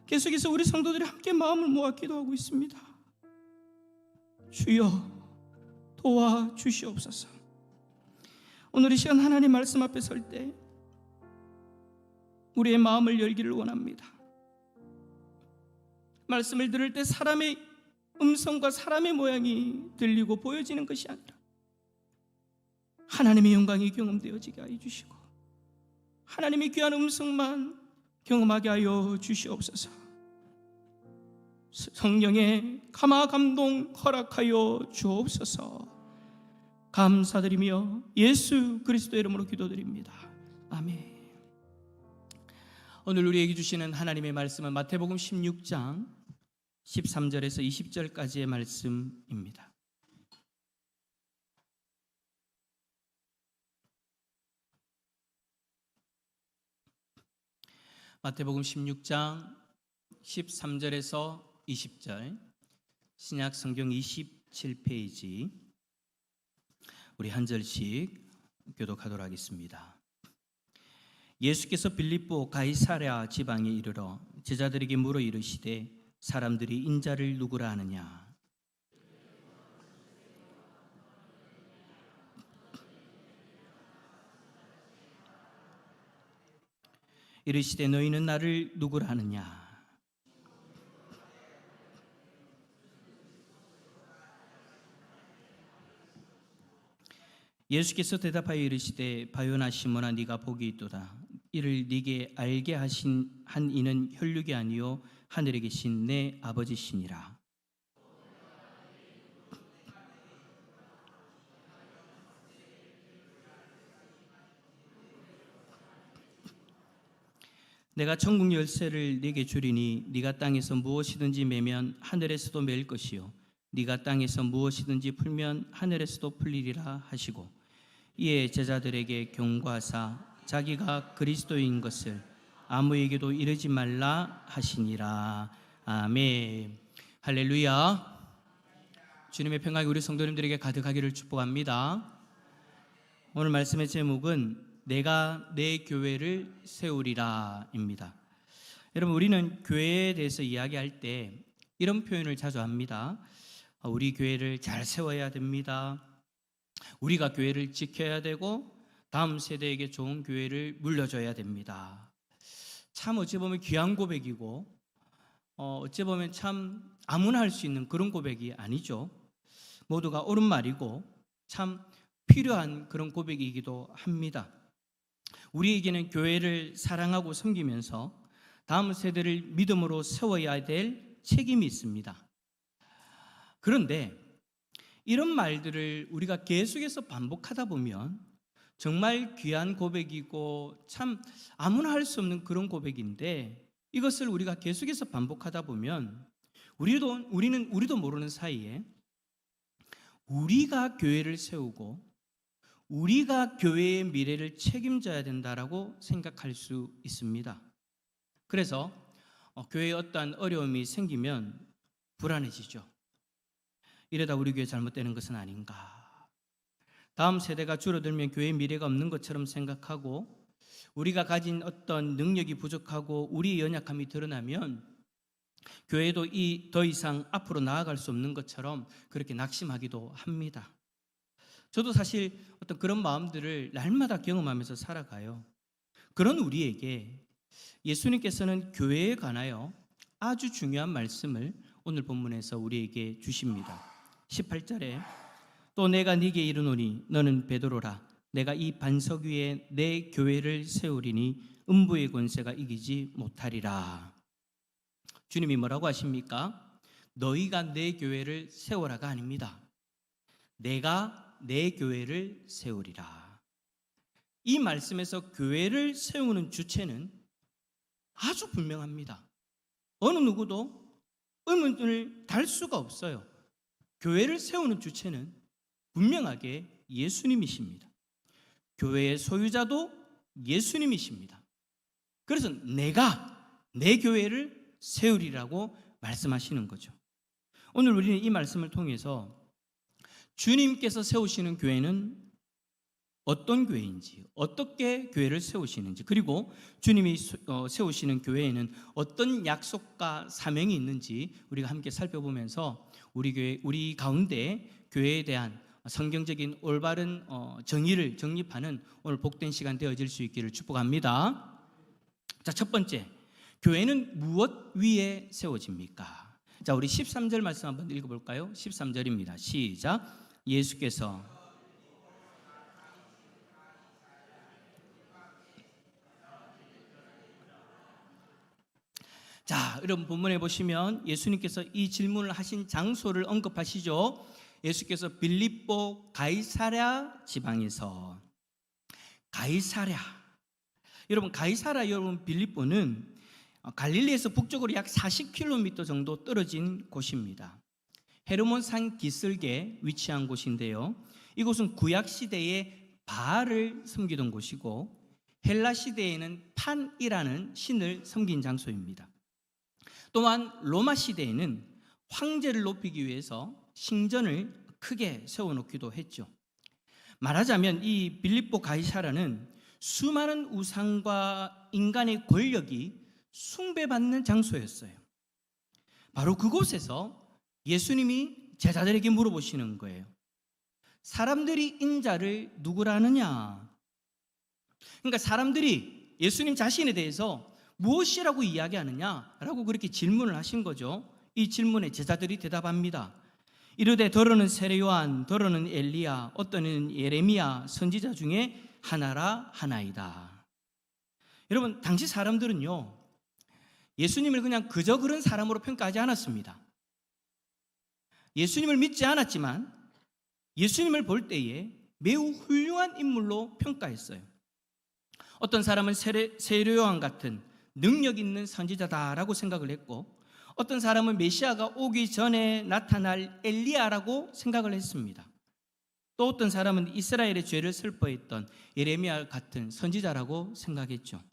Speaker 2: 계속해서 우리 성도들이 함께 마음을 모아 기도하고 있습니다. 주여 도와주시옵소서. 오늘 이 시간 하나님 말씀 앞에 설 때 우리의 마음을 열기를 원합니다. 말씀을 들을 때 사람의 음성과 사람의 모양이 들리고 보여지는 것이 아니라 하나님의 영광이 경험되어지게 하여 주시고 하나님의 귀한 음성만 경험하게 하여 주시옵소서. 성령의 감화 감동 허락하여 주옵소서. 감사드리며 예수 그리스도의 이름으로 기도드립니다. 아멘. 오늘 우리에게 주시는 하나님의 말씀은 마태복음 16장 13절에서 20절까지의 말씀입니다. 마태복음 16장 13절에서 20절, 신약 성경 27페이지, 우리 한 절씩 교독하도록 하겠습니다. 예수께서 빌립보 가이사랴 지방에 이르러 제자들에게 물어 이르시되 사람들이 인자를 누구라 하느냐? 이르시되 너희는 나를 누구라 하느냐? 예수께서 대답하여 이르시되 바요나 시몬아 네가 복이 있도다. 이를 네게 알게 한 이는 혈육이 아니요 하늘에 계신 내 아버지시니라. 내가 천국 열쇠를 네게 주리니 네가 땅에서 무엇이든지 매면 하늘에서도 매일 것이요 네가 땅에서 무엇이든지 풀면 하늘에서도 풀리리라 하시고 이에 제자들에게 경고하사 자기가 그리스도인 것을 아무에게도 이르지 말라 하시니라. 아멘. 할렐루야. 주님의 평강이 우리 성도님들에게 가득하기를 축복합니다. 오늘 말씀의 제목은 내가 내 교회를 세우리라입니다. 여러분, 우리는 교회에 대해서 이야기할 때 이런 표현을 자주 합니다. 우리 교회를 잘 세워야 됩니다. 우리가 교회를 지켜야 되고 다음 세대에게 좋은 교회를 물려줘야 됩니다. 참 어찌 보면 귀한 고백이고 어찌 보면 참 아무나 할 수 있는 그런 고백이 아니죠. 모두가 옳은 말이고 참 필요한 그런 고백이기도 합니다. 우리에게는 교회를 사랑하고 섬기면서 다음 세대를 믿음으로 세워야 될 책임이 있습니다. 그런데 이런 말들을 우리가 계속해서 반복하다 보면 정말 귀한 고백이고 참 아무나 할 수 없는 그런 고백인데 이것을 우리가 계속해서 반복하다 보면 우리도 모르는 사이에 우리가 교회를 세우고 우리가 교회의 미래를 책임져야 된다라고 생각할 수 있습니다. 그래서 교회에 어떠한 어려움이 생기면 불안해지죠. 이러다 우리 교회 잘못되는 것은 아닌가. 다음 세대가 줄어들면 교회의 미래가 없는 것처럼 생각하고 우리가 가진 어떤 능력이 부족하고 우리의 연약함이 드러나면 교회도 더 이상 앞으로 나아갈 수 없는 것처럼 그렇게 낙심하기도 합니다. 저도 사실 어떤 그런 마음들을 날마다 경험하면서 살아가요. 그런 우리에게 예수님께서는 교회에 관하여 아주 중요한 말씀을 오늘 본문에서 우리에게 주십니다. 18절에 또 내가 네게 이르노니 너는 베드로라 내가 이 반석 위에 내 교회를 세우리니 음부의 권세가 이기지 못하리라. 주님이 뭐라고 하십니까? 너희가 내 교회를 세워라가 아닙니다. 내가 내 교회를 세우리라. 이 말씀에서 교회를 세우는 주체는 아주 분명합니다. 어느 누구도 의문을 달 수가 없어요. 교회를 세우는 주체는 분명하게 예수님이십니다. 교회의 소유자도 예수님이십니다. 그래서 내가 내 교회를 세우리라고 말씀하시는 거죠. 오늘 우리는 이 말씀을 통해서 주님께서 세우시는 교회는 어떤 교회인지, 어떻게 교회를 세우시는지, 그리고 주님이 세우시는 교회에는 어떤 약속과 사명이 있는지 우리가 함께 살펴보면서 우리 가운데 교회에 대한 성경적인 올바른 정의를 정립하는 오늘 복된 시간 되어질 수 있기를 축복합니다. 자, 첫 번째, 교회는 무엇 위에 세워집니까? 자, 우리 13절 말씀 한번 읽어볼까요? 13절입니다. 시작. 예수께서 자, 여러분 본문에 보시면 예수님께서 이 질문을 하신 장소를 언급하시죠. 예수께서 빌립보 가이사랴 지방에서 여러분 빌립보는 갈릴리에서 북쪽으로 약 40km 정도 떨어진 곳입니다. 헤르몬산 기슭에 위치한 곳인데요. 이곳은 구약 시대에 바알을 섬기던 곳이고 헬라 시대에는 판이라는 신을 섬긴 장소입니다. 또한 로마 시대에는 황제를 높이기 위해서 신전을 크게 세워놓기도 했죠. 말하자면 이 빌립보 가이사랴는 수많은 우상과 인간의 권력이 숭배받는 장소였어요. 바로 그곳에서 예수님이 제자들에게 물어보시는 거예요. 사람들이 인자를 누구라 하느냐? 그러니까 사람들이 예수님 자신에 대해서 무엇이라고 이야기하느냐라고 그렇게 질문을 하신 거죠. 이 질문에 제자들이 대답합니다. 이르되 더러는 세례요한, 더러는 엘리야, 어떠는 예레미야 선지자 중에 하나라 하나이다. 여러분, 당시 사람들은요, 예수님을 그냥 그저 그런 사람으로 평가하지 않았습니다. 예수님을 믿지 않았지만 예수님을 볼 때에 매우 훌륭한 인물로 평가했어요. 어떤 사람은 세례요한 같은 능력 있는 선지자다라고 생각을 했고, 어떤 사람은 메시아가 오기 전에 나타날 엘리야라고 생각을 했습니다. 또 어떤 사람은 이스라엘의 죄를 슬퍼했던 예레미야 같은 선지자라고 생각했죠.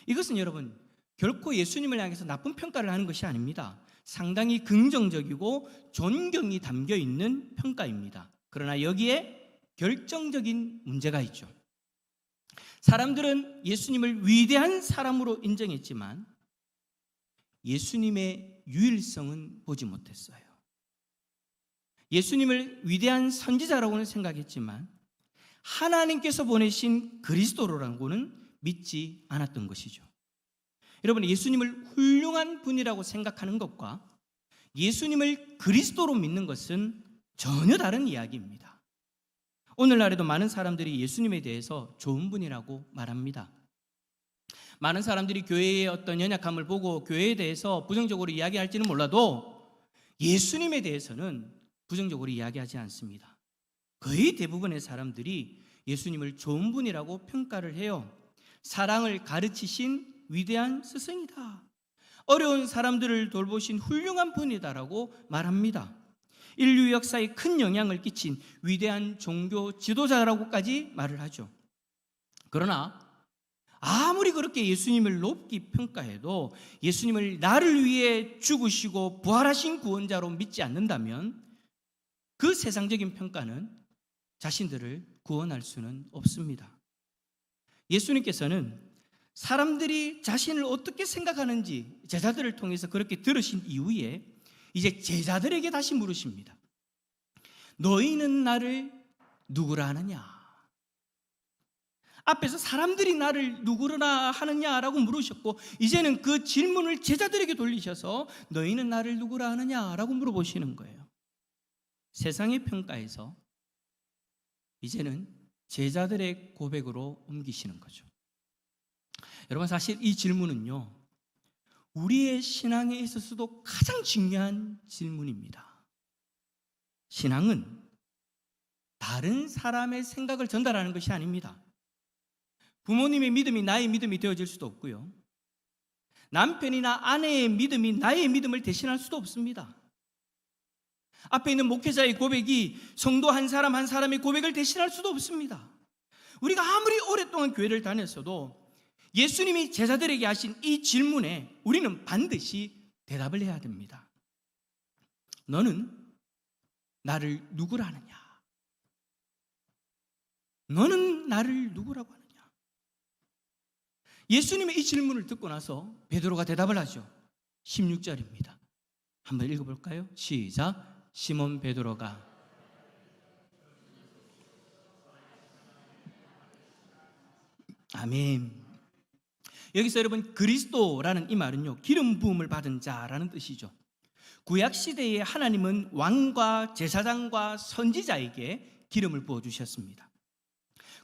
Speaker 2: 이것은 여러분, 결코 예수님을 향해서 나쁜 평가를 하는 것이 아닙니다. 상당히 긍정적이고 존경이 담겨 있는 평가입니다. 그러나 여기에 결정적인 문제가 있죠. 사람들은 예수님을 위대한 사람으로 인정했지만 예수님의 유일성은 보지 못했어요. 예수님을 위대한 선지자라고는 생각했지만 하나님께서 보내신 그리스도라고는 믿지 않았던 것이죠. 여러분, 예수님을 훌륭한 분이라고 생각하는 것과 예수님을 그리스도로 믿는 것은 전혀 다른 이야기입니다. 오늘날에도 많은 사람들이 예수님에 대해서 좋은 분이라고 말합니다. 많은 사람들이 교회의 어떤 연약함을 보고 교회에 대해서 부정적으로 이야기할지는 몰라도 예수님에 대해서는 부정적으로 이야기하지 않습니다. 거의 대부분의 사람들이 예수님을 좋은 분이라고 평가를 해요. 사랑을 가르치신 위대한 스승이다, 어려운 사람들을 돌보신 훌륭한 분이다라고 말합니다. 인류 역사에 큰 영향을 끼친 위대한 종교 지도자라고까지 말을 하죠. 그러나 아무리 그렇게 예수님을 높이 평가해도 예수님을 나를 위해 죽으시고 부활하신 구원자로 믿지 않는다면 그 세상적인 평가는 자신들을 구원할 수는 없습니다. 예수님께서는 사람들이 자신을 어떻게 생각하는지 제자들을 통해서 그렇게 들으신 이후에 이제 제자들에게 다시 물으십니다. 너희는 나를 누구라 하느냐? 앞에서 사람들이 나를 누구라 하느냐라고 물으셨고, 이제는 그 질문을 제자들에게 돌리셔서 너희는 나를 누구라 하느냐라고 물어보시는 거예요. 세상의 평가에서 이제는 제자들의 고백으로 옮기시는 거죠. 여러분, 사실 이 질문은요, 우리의 신앙에 있어서도 가장 중요한 질문입니다. 신앙은 다른 사람의 생각을 전달하는 것이 아닙니다. 부모님의 믿음이 나의 믿음이 되어질 수도 없고요, 남편이나 아내의 믿음이 나의 믿음을 대신할 수도 없습니다. 앞에 있는 목회자의 고백이 성도 한 사람 한 사람의 고백을 대신할 수도 없습니다. 우리가 아무리 오랫동안 교회를 다녔어도 예수님이 제자들에게 하신 이 질문에 우리는 반드시 대답을 해야 됩니다. 너는 나를 누구라 하느냐? 너는 나를 누구라고 하느냐? 예수님의 이 질문을 듣고 나서 베드로가 대답을 하죠. 16절입니다. 한번 읽어볼까요? 시작. 시몬 베드로가 아멘. 여기서 여러분, 그리스도라는 이 말은요, 기름 부음을 받은 자라는 뜻이죠. 구약 시대에 하나님은 왕과 제사장과 선지자에게 기름을 부어 주셨습니다.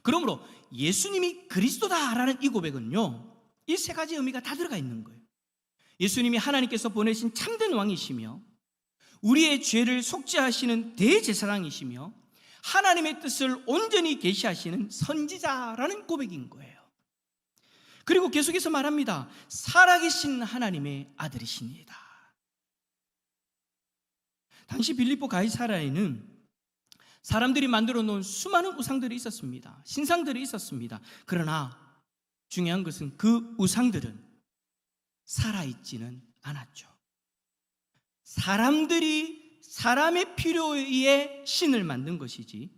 Speaker 2: 그러므로 예수님이 그리스도다라는 이 고백은요, 이 세 가지 의미가 다 들어가 있는 거예요. 예수님이 하나님께서 보내신 참된 왕이시며 우리의 죄를 속죄하시는 대제사장이시며 하나님의 뜻을 온전히 계시하시는 선지자라는 고백인 거예요. 그리고 계속해서 말합니다. 살아계신 하나님의 아들이십니다. 당시 빌립보 가이사랴에는 사람들이 만들어 놓은 수많은 우상들이 있었습니다. 신상들이 있었습니다. 그러나 중요한 것은 그 우상들은 살아있지는 않았죠. 사람들이 사람의 필요에 의해 신을 만든 것이지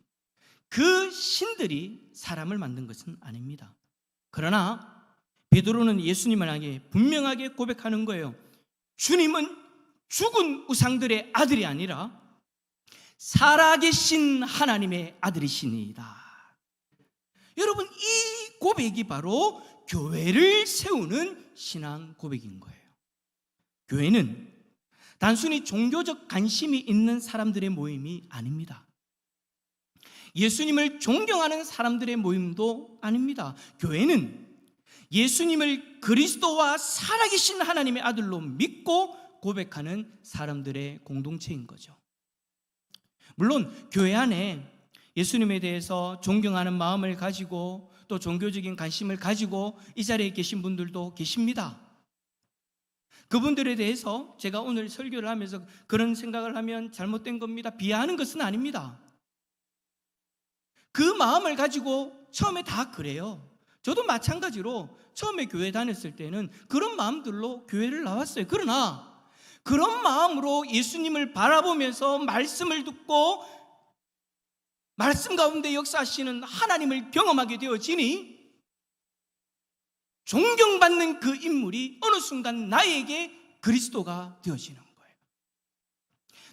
Speaker 2: 그 신들이 사람을 만든 것은 아닙니다. 그러나 베드로는 예수님을 향해 분명하게 고백하는 거예요. 주님은 죽은 우상들의 아들이 아니라 살아계신 하나님의 아들이시니이다. 여러분, 이 고백이 바로 교회를 세우는 신앙 고백인 거예요. 교회는 단순히 종교적 관심이 있는 사람들의 모임이 아닙니다. 예수님을 존경하는 사람들의 모임도 아닙니다. 교회는 예수님을 그리스도와 살아계신 하나님의 아들로 믿고 고백하는 사람들의 공동체인 거죠. 물론 교회 안에 예수님에 대해서 존경하는 마음을 가지고 또 종교적인 관심을 가지고 이 자리에 계신 분들도 계십니다. 그분들에 대해서 제가 오늘 설교를 하면서 그런 생각을 하면 잘못된 겁니다, 비하하는 것은 아닙니다. 그 마음을 가지고 처음에 다 그래요. 저도 마찬가지로 처음에 교회 다녔을 때는 그런 마음들로 교회를 나왔어요. 그러나 그런 마음으로 예수님을 바라보면서 말씀을 듣고 말씀 가운데 역사하시는 하나님을 경험하게 되어지니 존경받는 그 인물이 어느 순간 나에게 그리스도가 되어지는 거예요.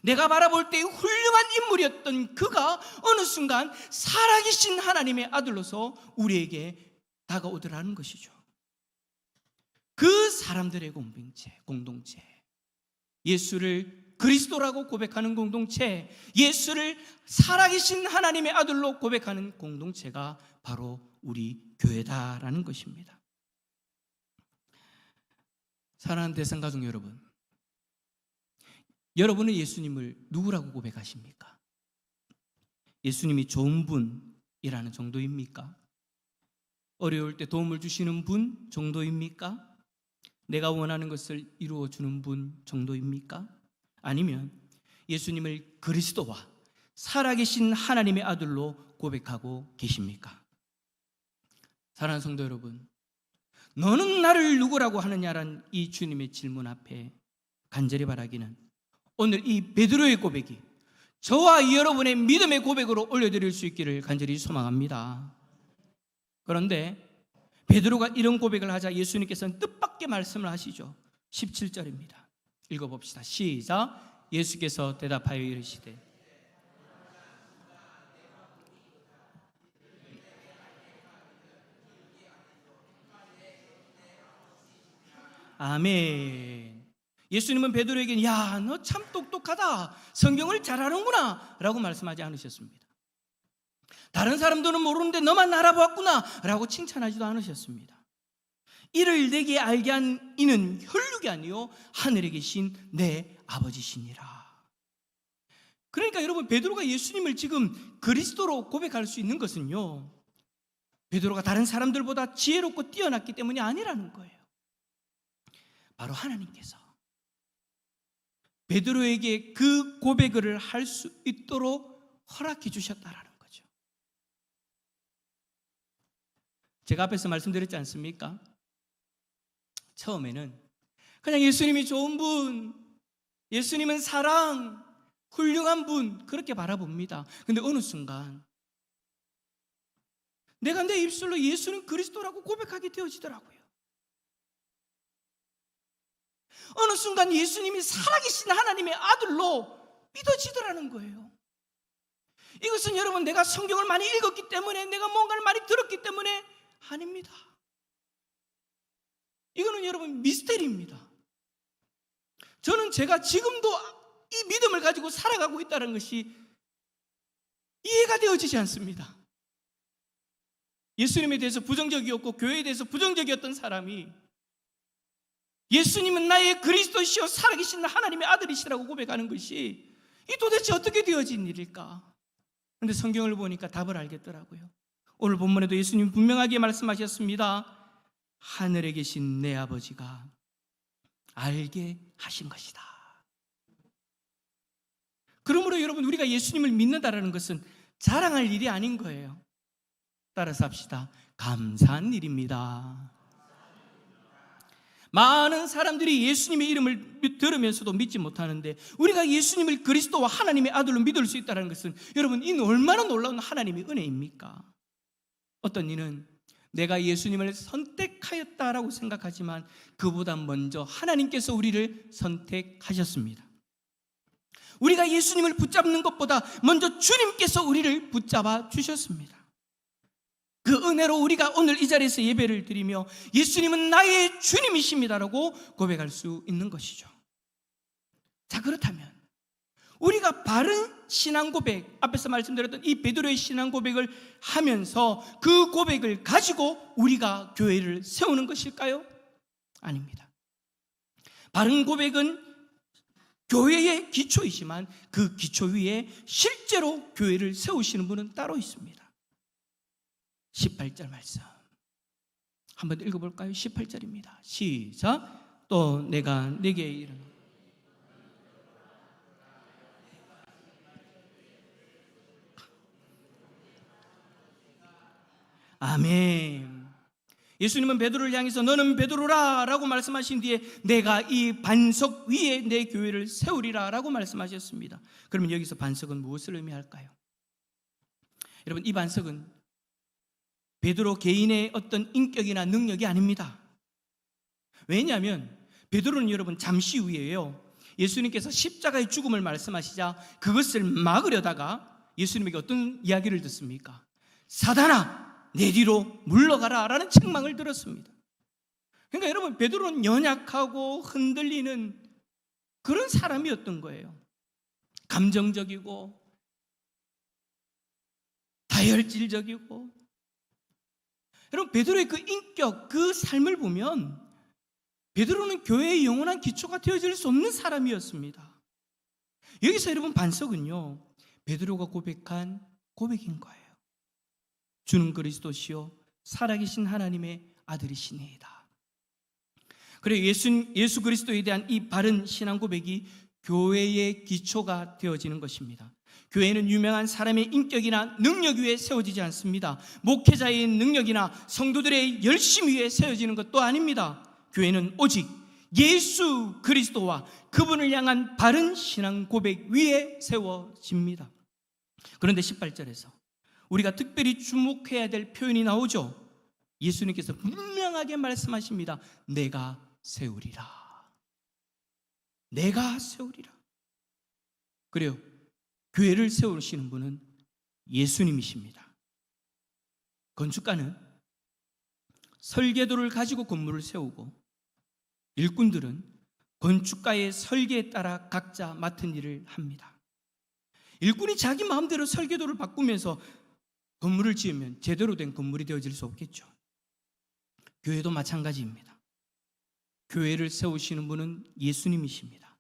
Speaker 2: 내가 바라볼 때 훌륭한 인물이었던 그가 어느 순간 살아계신 하나님의 아들로서 우리에게 다가오더라는 것이죠. 그 사람들의 공동체, 예수를 그리스도라고 고백하는 공동체, 예수를 살아계신 하나님의 아들로 고백하는 공동체가 바로 우리 교회다라는 것입니다. 사랑하는 대상가족 여러분, 여러분은 예수님을 누구라고 고백하십니까? 예수님이 좋은 분이라는 정도입니까? 어려울 때 도움을 주시는 분 정도입니까? 내가 원하는 것을 이루어 주는 분 정도입니까? 아니면 예수님을 그리스도와 살아계신 하나님의 아들로 고백하고 계십니까? 사랑하는 성도 여러분, 너는 나를 누구라고 하느냐란 이 주님의 질문 앞에 간절히 바라기는 오늘 이 베드로의 고백이 저와 여러분의 믿음의 고백으로 올려드릴 수 있기를 간절히 소망합니다. 그런데 베드로가 이런 고백을 하자 예수님께서는 뜻밖의 말씀을 하시죠. 17절입니다. 읽어봅시다. 시작. 예수께서 대답하여 이르시되 아멘. 예수님은 베드로에게 야, 너 참 똑똑하다, 성경을 잘 아는구나 라고 말씀하지 않으셨습니다. 다른 사람들은 모르는데 너만 알아보았구나 라고 칭찬하지도 않으셨습니다. 이를 내게 알게 한 이는 혈육이 아니요 하늘에 계신 내 아버지시니라. 그러니까 여러분, 베드로가 예수님을 지금 그리스도로 고백할 수 있는 것은요, 베드로가 다른 사람들보다 지혜롭고 뛰어났기 때문이 아니라는 거예요. 바로 하나님께서 베드로에게 그 고백을 할 수 있도록 허락해 주셨다라는 거죠. 제가 앞에서 말씀드렸지 않습니까? 처음에는 그냥 예수님이 좋은 분, 예수님은 사랑, 훌륭한 분, 그렇게 바라봅니다. 근데 어느 순간 내가 내 입술로 예수는 그리스도라고 고백하게 되어지더라고요. 어느 순간 예수님이 살아계신 하나님의 아들로 믿어지더라는 거예요. 이것은 여러분, 내가 성경을 많이 읽었기 때문에, 내가 뭔가를 많이 들었기 때문에 아닙니다. 이거는 여러분 미스테리입니다. 저는 제가 지금도 이 믿음을 가지고 살아가고 있다는 것이 이해가 되어지지 않습니다. 예수님에 대해서 부정적이었고 교회에 대해서 부정적이었던 사람이 예수님은 나의 그리스도시요 살아계신 하나님의 아들이시라고 고백하는 것이 이 도대체 어떻게 되어진 일일까? 그런데 성경을 보니까 답을 알겠더라고요. 오늘 본문에도 예수님 분명하게 말씀하셨습니다. 하늘에 계신 내 아버지가 알게 하신 것이다. 그러므로 여러분, 우리가 예수님을 믿는다는 것은 자랑할 일이 아닌 거예요. 따라서 합시다. 감사한 일입니다. 많은 사람들이 예수님의 이름을 들으면서도 믿지 못하는데 우리가 예수님을 그리스도와 하나님의 아들로 믿을 수 있다는 것은 여러분, 이 얼마나 놀라운 하나님의 은혜입니까? 어떤 이는 내가 예수님을 선택하였다라고 생각하지만 그보다 먼저 하나님께서 우리를 선택하셨습니다. 우리가 예수님을 붙잡는 것보다 먼저 주님께서 우리를 붙잡아 주셨습니다. 그 은혜로 우리가 오늘 이 자리에서 예배를 드리며 예수님은 나의 주님이십니다라고 고백할 수 있는 것이죠. 자, 그렇다면 우리가 바른 신앙 고백, 앞에서 말씀드렸던 이 베드로의 신앙 고백을 하면서 그 고백을 가지고 우리가 교회를 세우는 것일까요? 아닙니다. 바른 고백은 교회의 기초이지만 그 기초 위에 실제로 교회를 세우시는 분은 따로 있습니다. 18절 말씀 한번 읽어볼까요? 18절입니다. 시작. 또 내가 네게 이르노니 아멘. 예수님은 베드로를 향해서 너는 베드로라 라고 말씀하신 뒤에 내가 이 반석 위에 내 교회를 세우리라 라고 말씀하셨습니다. 그러면 여기서 반석은 무엇을 의미할까요? 여러분, 이 반석은 베드로 개인의 어떤 인격이나 능력이 아닙니다. 왜냐하면 베드로는 여러분 잠시 후에요, 예수님께서 십자가의 죽음을 말씀하시자 그것을 막으려다가 예수님에게 어떤 이야기를 듣습니까? 사단아 내 뒤로 물러가라 라는 책망을 들었습니다. 그러니까 여러분, 베드로는 연약하고 흔들리는 그런 사람이었던 거예요. 감정적이고 다혈질적이고. 여러분, 베드로의 그 인격, 그 삶을 보면 베드로는 교회의 영원한 기초가 되어질 수 없는 사람이었습니다. 여기서 여러분, 반석은요 베드로가 고백한 고백인 거예요. 주는 그리스도시요 살아계신 하나님의 아들이시니이다. 그래, 예수 그리스도에 대한 이 바른 신앙 고백이 교회의 기초가 되어지는 것입니다. 교회는 유명한 사람의 인격이나 능력 위에 세워지지 않습니다. 목회자의 능력이나 성도들의 열심 위에 세워지는 것도 아닙니다. 교회는 오직 예수 그리스도와 그분을 향한 바른 신앙 고백 위에 세워집니다. 그런데 18절에서 우리가 특별히 주목해야 될 표현이 나오죠. 예수님께서 분명하게 말씀하십니다. 내가 세우리라. 내가 세우리라. 그래요, 교회를 세우시는 분은 예수님이십니다. 건축가는 설계도를 가지고 건물을 세우고 일꾼들은 건축가의 설계에 따라 각자 맡은 일을 합니다. 일꾼이 자기 마음대로 설계도를 바꾸면서 건물을 지으면 제대로 된 건물이 되어질 수 없겠죠. 교회도 마찬가지입니다. 교회를 세우시는 분은 예수님이십니다.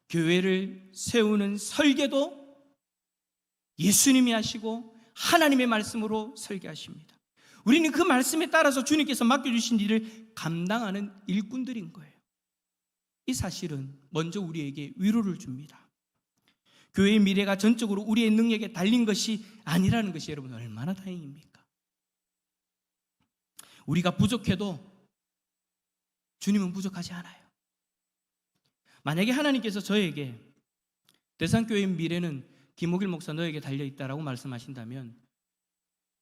Speaker 2: 교회를 세우는 설계도 예수님이 하시고 하나님의 말씀으로 설계하십니다. 우리는 그 말씀에 따라서 주님께서 맡겨주신 일을 감당하는 일꾼들인 거예요. 이 사실은 먼저 우리에게 위로를 줍니다. 교회의 미래가 전적으로 우리의 능력에 달린 것이 아니라는 것이 여러분 얼마나 다행입니까? 우리가 부족해도 주님은 부족하지 않아요. 만약에 하나님께서 저에게 대산교회의 미래는 김옥일 목사 너에게 달려있다라고 말씀하신다면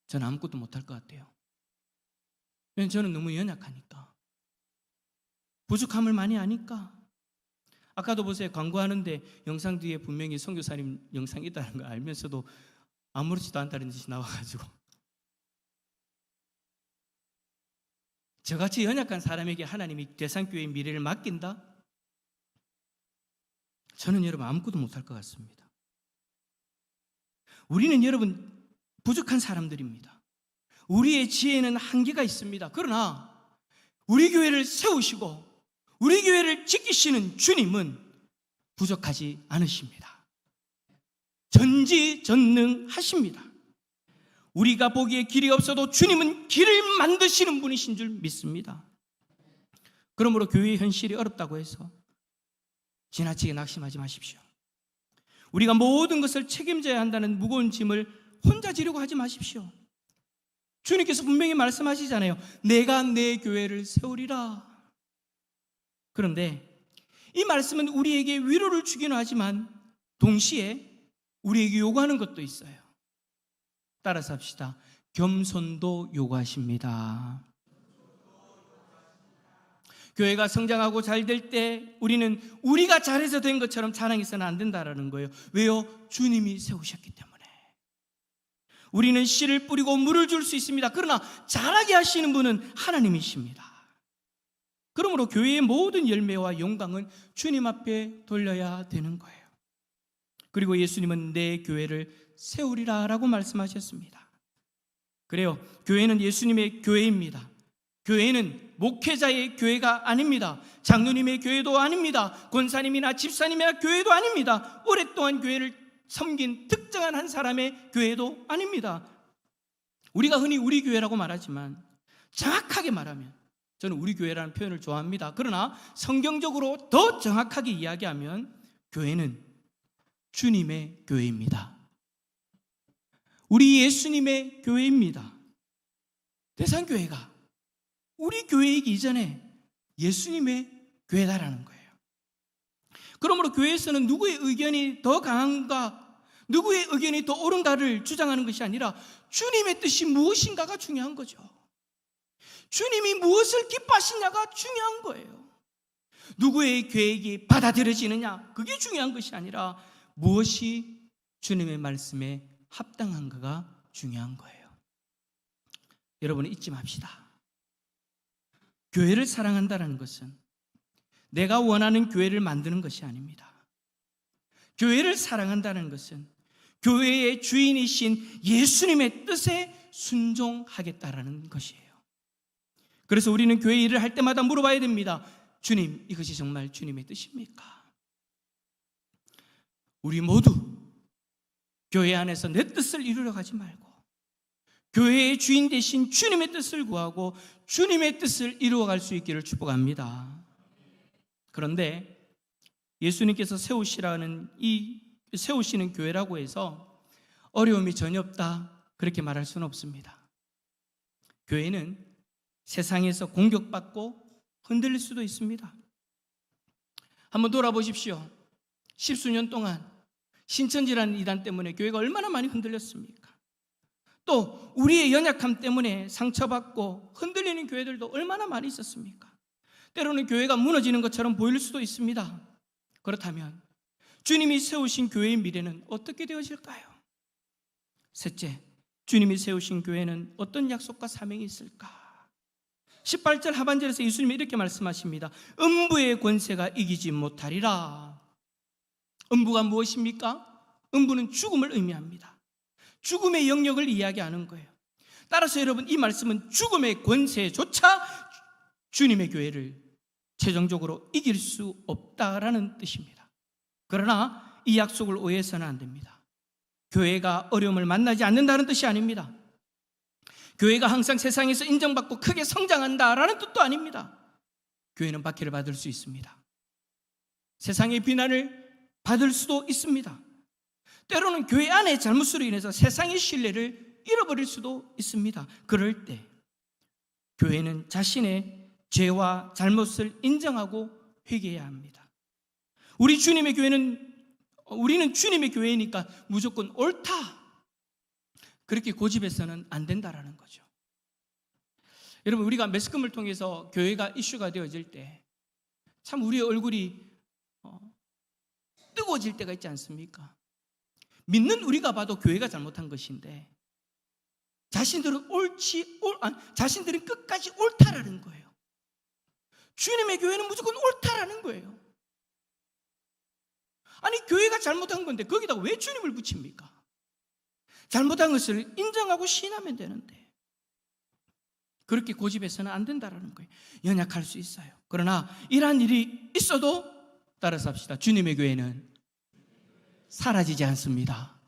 Speaker 2: 저는 아무것도 못할 것 같아요. 왜냐하면 저는 너무 연약하니까, 부족함을 많이 아니까. 아까도 보세요, 광고하는데 영상 뒤에 분명히 선교사님 영상이 있다는 거 알면서도 아무렇지도 않다는 짓이 나와가지고 저같이 연약한 사람에게 하나님이 대산교회의 미래를 맡긴다? 저는 여러분 아무것도 못할 것 같습니다. 우리는 여러분 부족한 사람들입니다. 우리의 지혜에는 한계가 있습니다. 그러나 우리 교회를 세우시고 우리 교회를 지키시는 주님은 부족하지 않으십니다. 전지전능하십니다. 우리가 보기에 길이 없어도 주님은 길을 만드시는 분이신 줄 믿습니다. 그러므로 교회의 현실이 어렵다고 해서 지나치게 낙심하지 마십시오. 우리가 모든 것을 책임져야 한다는 무거운 짐을 혼자 지려고 하지 마십시오. 주님께서 분명히 말씀하시잖아요. 내가 내 교회를 세우리라. 그런데 이 말씀은 우리에게 위로를 주기는 하지만 동시에 우리에게 요구하는 것도 있어요. 따라서 합시다. 겸손도 요구하십니다. 교회가 성장하고 잘 될 때 우리는 우리가 잘해서 된 것처럼 자랑해서는 안 된다라는 거예요. 왜요? 주님이 세우셨기 때문에. 우리는 씨를 뿌리고 물을 줄 수 있습니다. 그러나 자라게 하시는 분은 하나님이십니다. 그러므로 교회의 모든 열매와 영광은 주님 앞에 돌려야 되는 거예요. 그리고 예수님은 내 교회를 세우리라 라고 말씀하셨습니다. 그래요. 교회는 예수님의 교회입니다. 교회는 목회자의 교회가 아닙니다. 장로님의 교회도 아닙니다. 권사님이나 집사님이나 교회도 아닙니다. 오랫동안 교회를 섬긴 특정한 한 사람의 교회도 아닙니다. 우리가 흔히 우리 교회라고 말하지만 정확하게 말하면, 저는 우리 교회라는 표현을 좋아합니다. 그러나 성경적으로 더 정확하게 이야기하면 교회는 주님의 교회입니다. 우리 예수님의 교회입니다. 대산교회가 우리 교회이기 이전에 예수님의 교회다라는 거예요. 그러므로 교회에서는 누구의 의견이 더 강한가, 누구의 의견이 더 옳은가를 주장하는 것이 아니라 주님의 뜻이 무엇인가가 중요한 거죠. 주님이 무엇을 기뻐하시냐가 중요한 거예요. 누구의 계획이 받아들여지느냐, 그게 중요한 것이 아니라 무엇이 주님의 말씀에 합당한가가 중요한 거예요. 여러분, 잊지 맙시다. 교회를 사랑한다는 것은 내가 원하는 교회를 만드는 것이 아닙니다. 교회를 사랑한다는 것은 교회의 주인이신 예수님의 뜻에 순종하겠다라는 것이에요. 그래서 우리는 교회 일을 할 때마다 물어봐야 됩니다. 주님, 이것이 정말 주님의 뜻입니까? 우리 모두 교회 안에서 내 뜻을 이루려 가지 말고 교회의 주인 되신 주님의 뜻을 구하고 주님의 뜻을 이루어갈 수 있기를 축복합니다. 그런데 예수님께서 세우시는 교회라고 해서 어려움이 전혀 없다, 그렇게 말할 수는 없습니다. 교회는 세상에서 공격받고 흔들릴 수도 있습니다. 한번 돌아보십시오. 십수년 동안 신천지라는 이단 때문에 교회가 얼마나 많이 흔들렸습니까? 또 우리의 연약함 때문에 상처받고 흔들리는 교회들도 얼마나 많이 있었습니까? 때로는 교회가 무너지는 것처럼 보일 수도 있습니다. 그렇다면 주님이 세우신 교회의 미래는 어떻게 되어질까요? 셋째, 주님이 세우신 교회는 어떤 약속과 사명이 있을까? 18절 하반절에서 예수님이 이렇게 말씀하십니다. 음부의 권세가 이기지 못하리라. 음부가 무엇입니까? 음부는 죽음을 의미합니다. 죽음의 영역을 이야기하는 거예요. 따라서 여러분, 이 말씀은 죽음의 권세조차 주님의 교회를 최종적으로 이길 수 없다라는 뜻입니다. 그러나 이 약속을 오해해서는 안 됩니다. 교회가 어려움을 만나지 않는다는 뜻이 아닙니다. 교회가 항상 세상에서 인정받고 크게 성장한다라는 뜻도 아닙니다. 교회는 박해를 받을 수 있습니다. 세상의 비난을 받을 수도 있습니다. 때로는 교회 안의 잘못으로 인해서 세상의 신뢰를 잃어버릴 수도 있습니다. 그럴 때 교회는 자신의 죄와 잘못을 인정하고 회개해야 합니다. 우리는 주님의 교회니까 무조건 옳다, 그렇게 고집해서는 안 된다라는 거죠. 여러분, 우리가 매스컴을 통해서 교회가 이슈가 되어질 때 참 우리의 얼굴이 뜨거워질 때가 있지 않습니까? 믿는 우리가 봐도 교회가 잘못한 것인데 자신들은 자신들은 끝까지 옳다라는 거예요. 주님의 교회는 무조건 옳다라는 거예요. 아니, 교회가 잘못한 건데 거기다가 왜 주님을 붙입니까? 잘못한 것을 인정하고 시인하면 되는데 그렇게 고집해서는 안 된다라는 거예요. 연약할 수 있어요. 그러나 이러한 일이 있어도 따라서 합시다. 주님의 교회는 사라지지 않습니다.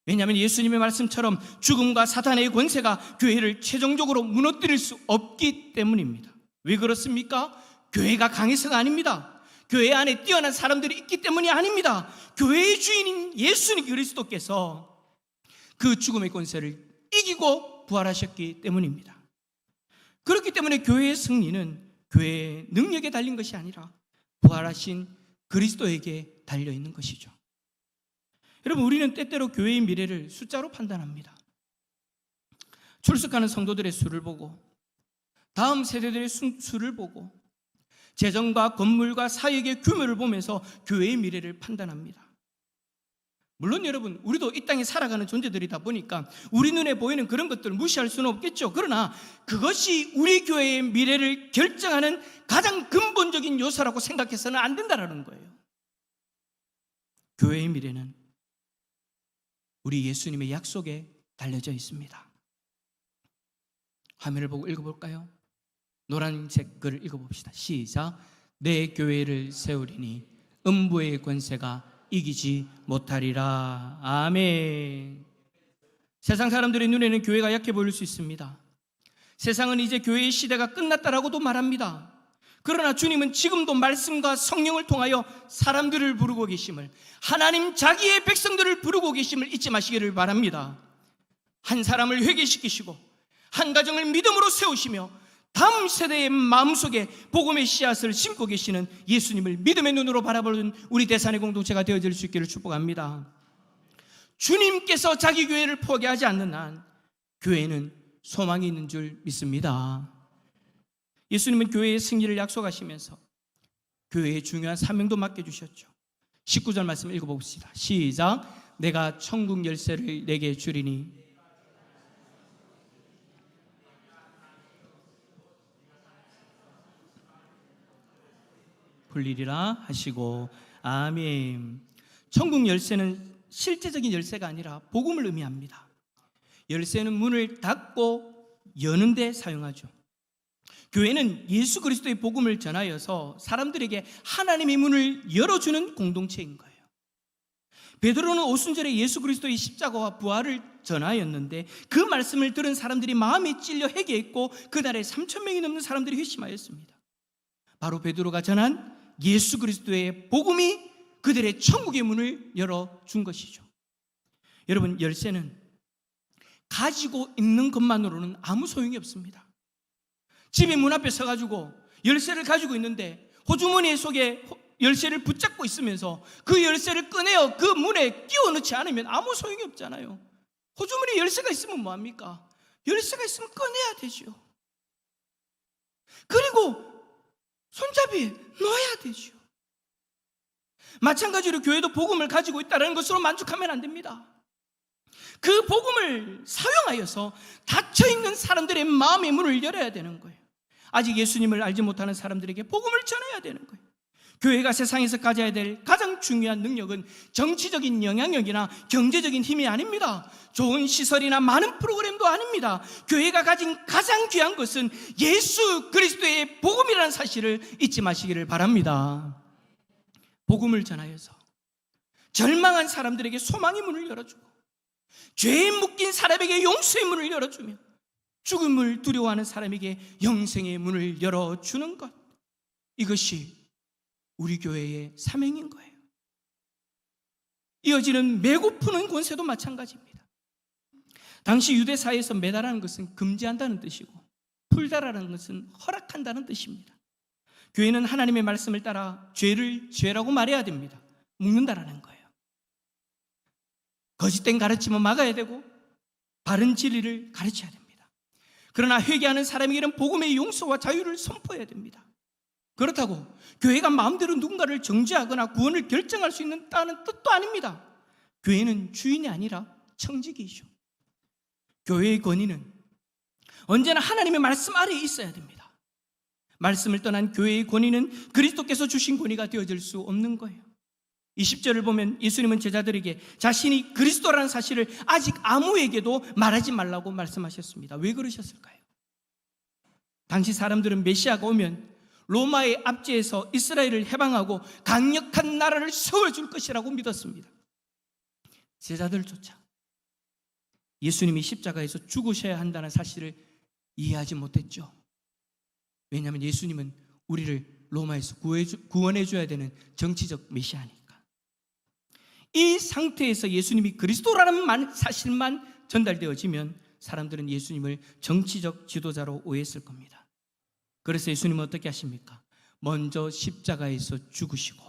Speaker 2: 왜냐하면 예수님의 말씀처럼 죽음과 사탄의 권세가 교회를 최종적으로 무너뜨릴 수 없기 때문입니다. 왜 그렇습니까? 교회가 강해서가 아닙니다. 교회 안에 뛰어난 사람들이 있기 때문이 아닙니다. 교회의 주인인 예수님 그리스도께서 그 죽음의 권세를 이기고 부활하셨기 때문입니다. 그렇기 때문에 교회의 승리는 교회의 능력에 달린 것이 아니라 부활하신 그리스도에게 달려있는 것이죠. 여러분, 우리는 때때로 교회의 미래를 숫자로 판단합니다. 출석하는 성도들의 수를 보고, 다음 세대들의 수를 보고, 재정과 건물과 사역의 규모를 보면서 교회의 미래를 판단합니다. 물론 여러분, 우리도 이 땅에 살아가는 존재들이다 보니까 우리 눈에 보이는 그런 것들을 무시할 수는 없겠죠. 그러나 그것이 우리 교회의 미래를 결정하는 가장 근본적인 요소라고 생각해서는 안 된다는 거예요. 교회의 미래는 우리 예수님의 약속에 달려져 있습니다. 화면을 보고 읽어볼까요? 노란색 글을 읽어봅시다. 시작. 내 교회를 세우리니 음부의 권세가 이기지 못하리라. 아멘. 세상 사람들의 눈에는 교회가 약해 보일 수 있습니다. 세상은 이제 교회의 시대가 끝났다라고도 말합니다. 그러나 주님은 지금도 말씀과 성령을 통하여 사람들을 부르고 계심을, 하나님 자기의 백성들을 부르고 계심을 잊지 마시기를 바랍니다. 한 사람을 회개시키시고 한 가정을 믿음으로 세우시며 다음 세대의 마음속에 복음의 씨앗을 심고 계시는 예수님을 믿음의 눈으로 바라보는 우리 대산의 공동체가 되어질 수 있기를 축복합니다. 주님께서 자기 교회를 포기하지 않는 한 교회는 소망이 있는 줄 믿습니다. 예수님은 교회의 승리를 약속하시면서 교회의 중요한 사명도 맡겨주셨죠. 19절 말씀 읽어봅시다. 시작. 내가 천국 열쇠를 내게 주리니 풀리리라 하시고. 아멘. 천국 열쇠는 실제적인 열쇠가 아니라 복음을 의미합니다. 열쇠는 문을 닫고 여는 데 사용하죠. 교회는 예수 그리스도의 복음을 전하여서 사람들에게 하나님의 문을 열어주는 공동체인 거예요. 베드로는 오순절에 예수 그리스도의 십자가와 부활을 전하였는데 그 말씀을 들은 사람들이 마음에 찔려 회개했고 그날에 3,000명이 넘는 사람들이 회심하였습니다. 바로 베드로가 전한 예수 그리스도의 복음이 그들의 천국의 문을 열어준 것이죠. 여러분, 열쇠는 가지고 있는 것만으로는 아무 소용이 없습니다. 집에 문 앞에 서가지고 열쇠를 가지고 있는데 호주머니 속에 열쇠를 붙잡고 있으면서 그 열쇠를 꺼내어 그 문에 끼워 넣지 않으면 아무 소용이 없잖아요. 호주머니에 열쇠가 있으면 뭐합니까? 열쇠가 있으면 꺼내야 되죠. 그리고 손잡이에 넣어야 되죠. 마찬가지로 교회도 복음을 가지고 있다는 것으로 만족하면 안 됩니다. 그 복음을 사용하여서 닫혀있는 사람들의 마음의 문을 열어야 되는 거예요. 아직 예수님을 알지 못하는 사람들에게 복음을 전해야 되는 거예요. 교회가 세상에서 가져야 될 가장 중요한 능력은 정치적인 영향력이나 경제적인 힘이 아닙니다. 좋은 시설이나 많은 프로그램도 아닙니다. 교회가 가진 가장 귀한 것은 예수 그리스도의 복음이라는 사실을 잊지 마시기를 바랍니다. 복음을 전하여서 절망한 사람들에게 소망의 문을 열어주고 죄에 묶인 사람에게 용서의 문을 열어주며 죽음을 두려워하는 사람에게 영생의 문을 열어주는 것, 이것이 우리 교회의 사명인 거예요. 이어지는 메고 푸는 권세도 마찬가지입니다. 당시 유대사회에서 매다라는 것은 금지한다는 뜻이고 풀다라는 것은 허락한다는 뜻입니다. 교회는 하나님의 말씀을 따라 죄를 죄라고 말해야 됩니다. 묶는다라는 거예요. 거짓된 가르침은 막아야 되고 바른 진리를 가르쳐야 됩니다. 그러나 회개하는 사람에게는 복음의 용서와 자유를 선포해야 됩니다. 그렇다고 교회가 마음대로 누군가를 정죄하거나 구원을 결정할 수 있다는 뜻도 아닙니다. 교회는 주인이 아니라 청지기이죠. 교회의 권위는 언제나 하나님의 말씀 아래에 있어야 됩니다. 말씀을 떠난 교회의 권위는 그리스도께서 주신 권위가 되어질 수 없는 거예요. 20절을 보면 예수님은 제자들에게 자신이 그리스도라는 사실을 아직 아무에게도 말하지 말라고 말씀하셨습니다. 왜 그러셨을까요? 당시 사람들은 메시아가 오면 로마의 압제에서 이스라엘을 해방하고 강력한 나라를 세워줄 것이라고 믿었습니다. 제자들조차 예수님이 십자가에서 죽으셔야 한다는 사실을 이해하지 못했죠. 왜냐하면 예수님은 우리를 로마에서 구원해줘야 되는 정치적 메시아니까. 이 상태에서 예수님이 그리스도라는 사실만 전달되어지면 사람들은 예수님을 정치적 지도자로 오해했을 겁니다. 그래서 예수님은 어떻게 하십니까? 먼저 십자가에서 죽으시고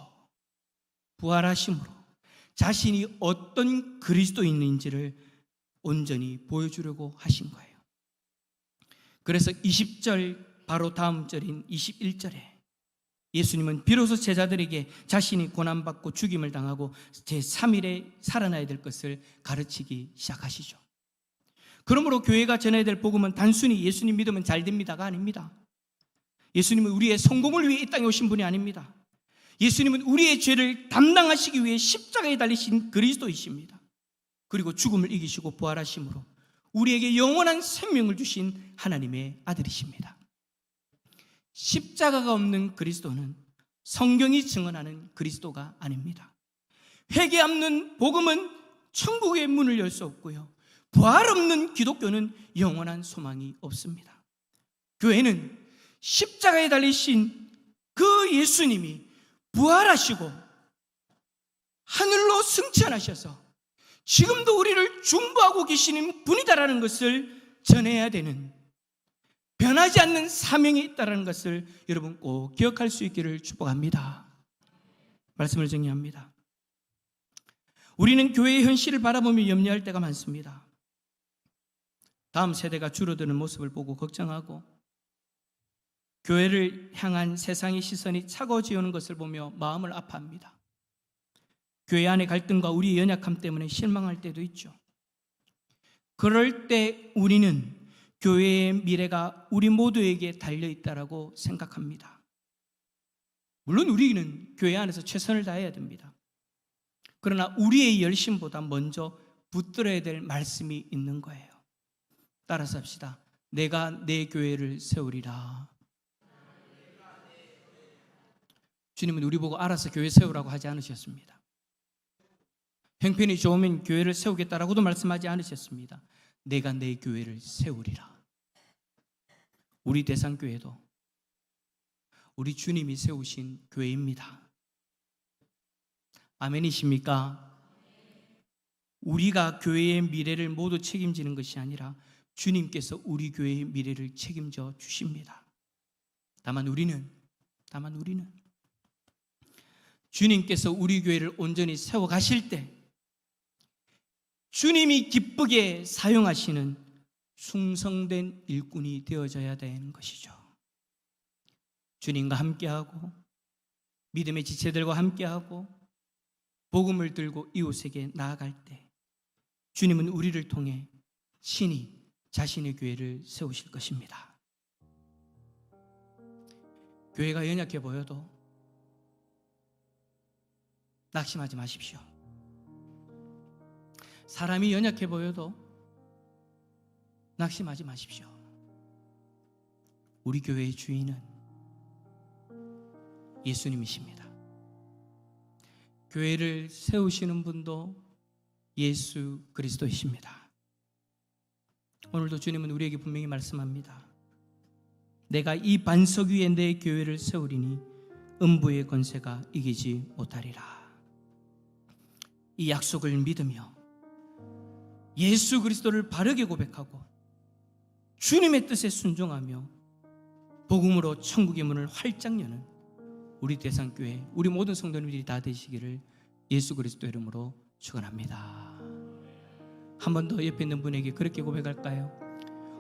Speaker 2: 부활하심으로 자신이 어떤 그리스도인인지를 온전히 보여주려고 하신 거예요. 그래서 20절 바로 다음 절인 21절에 예수님은 비로소 제자들에게 자신이 고난받고 죽임을 당하고 제3일에 살아나야 될 것을 가르치기 시작하시죠. 그러므로 교회가 전해야 될 복음은 단순히 예수님 믿으면 잘 됩니다가 아닙니다. 예수님은 우리의 성공을 위해 이 땅에 오신 분이 아닙니다. 예수님은 우리의 죄를 담당하시기 위해 십자가에 달리신 그리스도이십니다. 그리고 죽음을 이기시고 부활하심으로 우리에게 영원한 생명을 주신 하나님의 아들이십니다. 십자가가 없는 그리스도는 성경이 증언하는 그리스도가 아닙니다. 회개 없는 복음은 천국의 문을 열 수 없고요, 부활 없는 기독교는 영원한 소망이 없습니다. 교회는 십자가에 달리신 그 예수님이 부활하시고 하늘로 승천하셔서 지금도 우리를 중보하고 계시는 분이다라는 것을 전해야 되는, 변하지 않는 사명이 있다는 것을 여러분 꼭 기억할 수 있기를 축복합니다. 말씀을 정리합니다. 우리는 교회의 현실을 바라보며 염려할 때가 많습니다. 다음 세대가 줄어드는 모습을 보고 걱정하고, 교회를 향한 세상의 시선이 차가워지는 것을 보며 마음을 아파합니다. 교회 안의 갈등과 우리의 연약함 때문에 실망할 때도 있죠. 그럴 때 우리는 교회의 미래가 우리 모두에게 달려있다라고 생각합니다. 물론 우리는 교회 안에서 최선을 다해야 됩니다. 그러나 우리의 열심보다 먼저 붙들어야 될 말씀이 있는 거예요. 따라서 합시다. 내가 내 교회를 세우리라. 주님은 우리 보고 알아서 교회 세우라고 하지 않으셨습니다. 형편이 좋으면 교회를 세우겠다라고도 말씀하지 않으셨습니다. 내가 내 교회를 세우리라. 우리 대상교회도 우리 주님이 세우신 교회입니다. 아멘이십니까? 우리가 교회의 미래를 모두 책임지는 것이 아니라 주님께서 우리 교회의 미래를 책임져 주십니다. 다만 우리는 주님께서 우리 교회를 온전히 세워가실 때 주님이 기쁘게 사용하시는 충성된 일꾼이 되어져야 되는 것이죠. 주님과 함께하고 믿음의 지체들과 함께하고 복음을 들고 이웃에게 나아갈 때 주님은 우리를 통해 친히 자신의 교회를 세우실 것입니다. 교회가 연약해 보여도 낙심하지 마십시오. 사람이 연약해 보여도 낙심하지 마십시오. 우리 교회의 주인은 예수님이십니다. 교회를 세우시는 분도 예수 그리스도이십니다. 오늘도 주님은 우리에게 분명히 말씀합니다. 내가 이 반석 위에 내 교회를 세우리니 음부의 권세가 이기지 못하리라. 이 약속을 믿으며 예수 그리스도를 바르게 고백하고 주님의 뜻에 순종하며 복음으로 천국의 문을 활짝 여는 우리 대상교회, 우리 모든 성도님들이 다 되시기를 예수 그리스도 이름으로 축원합니다. 한 번 더 옆에 있는 분에게 그렇게 고백할까요?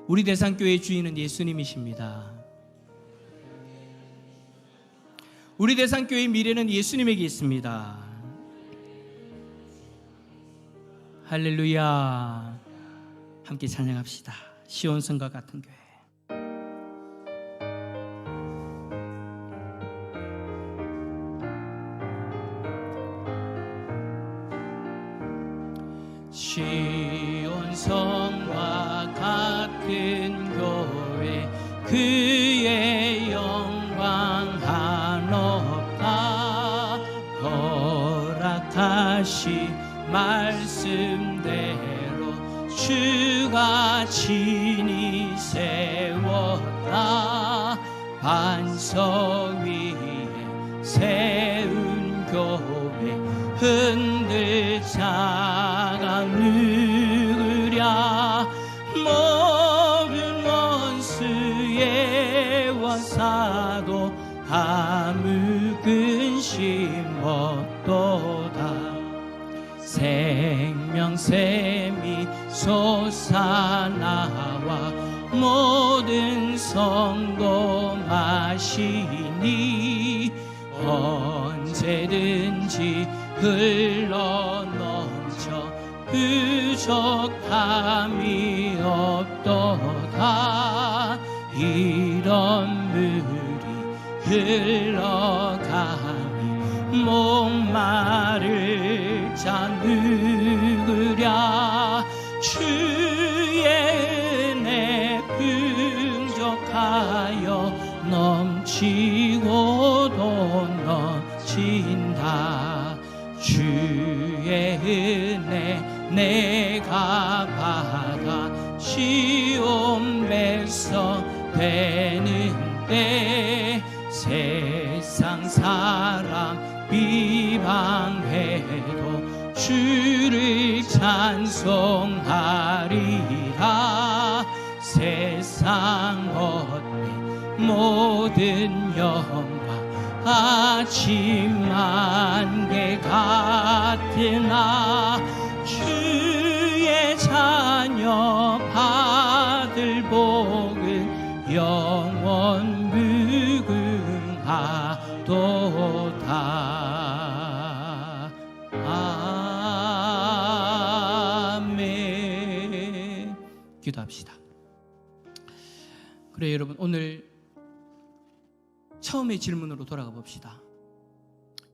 Speaker 2: 우리 대상교회의 주인은 예수님이십니다. 우리 대상교회의 미래는 예수님에게 있습니다. 할렐루야. 함께 찬양합시다. 시온성과 같은 교회. 시온성과 같은 교회 그의 영광 한없다. 허락하시 말씀대로 주가 친히 세웠다. 반석 위에 세운 교회 흔들 자가 누구랴. 모든 원수의 원사도 아무 근심 없도다. 생명샘이 솟아나와 모든 성도 마시니 언제든지 흘러넘쳐 부족함이 없도다. 이런 물이 흘러가니 목마를 자 누구랴. 주의 은혜 풍족하여 넘치고도 넘친다. 주의 은혜 내가 받아 시온 백성 되는데 세상 사람 비방해도 주를 찬송하리라. 세상 어때 모든 영광 아침 안개 같으나 주의 자녀 받을 복은 영원 무궁하도다. 아멘. 기도합시다. 그래 여러분, 오늘 처음의 질문으로 돌아가 봅시다.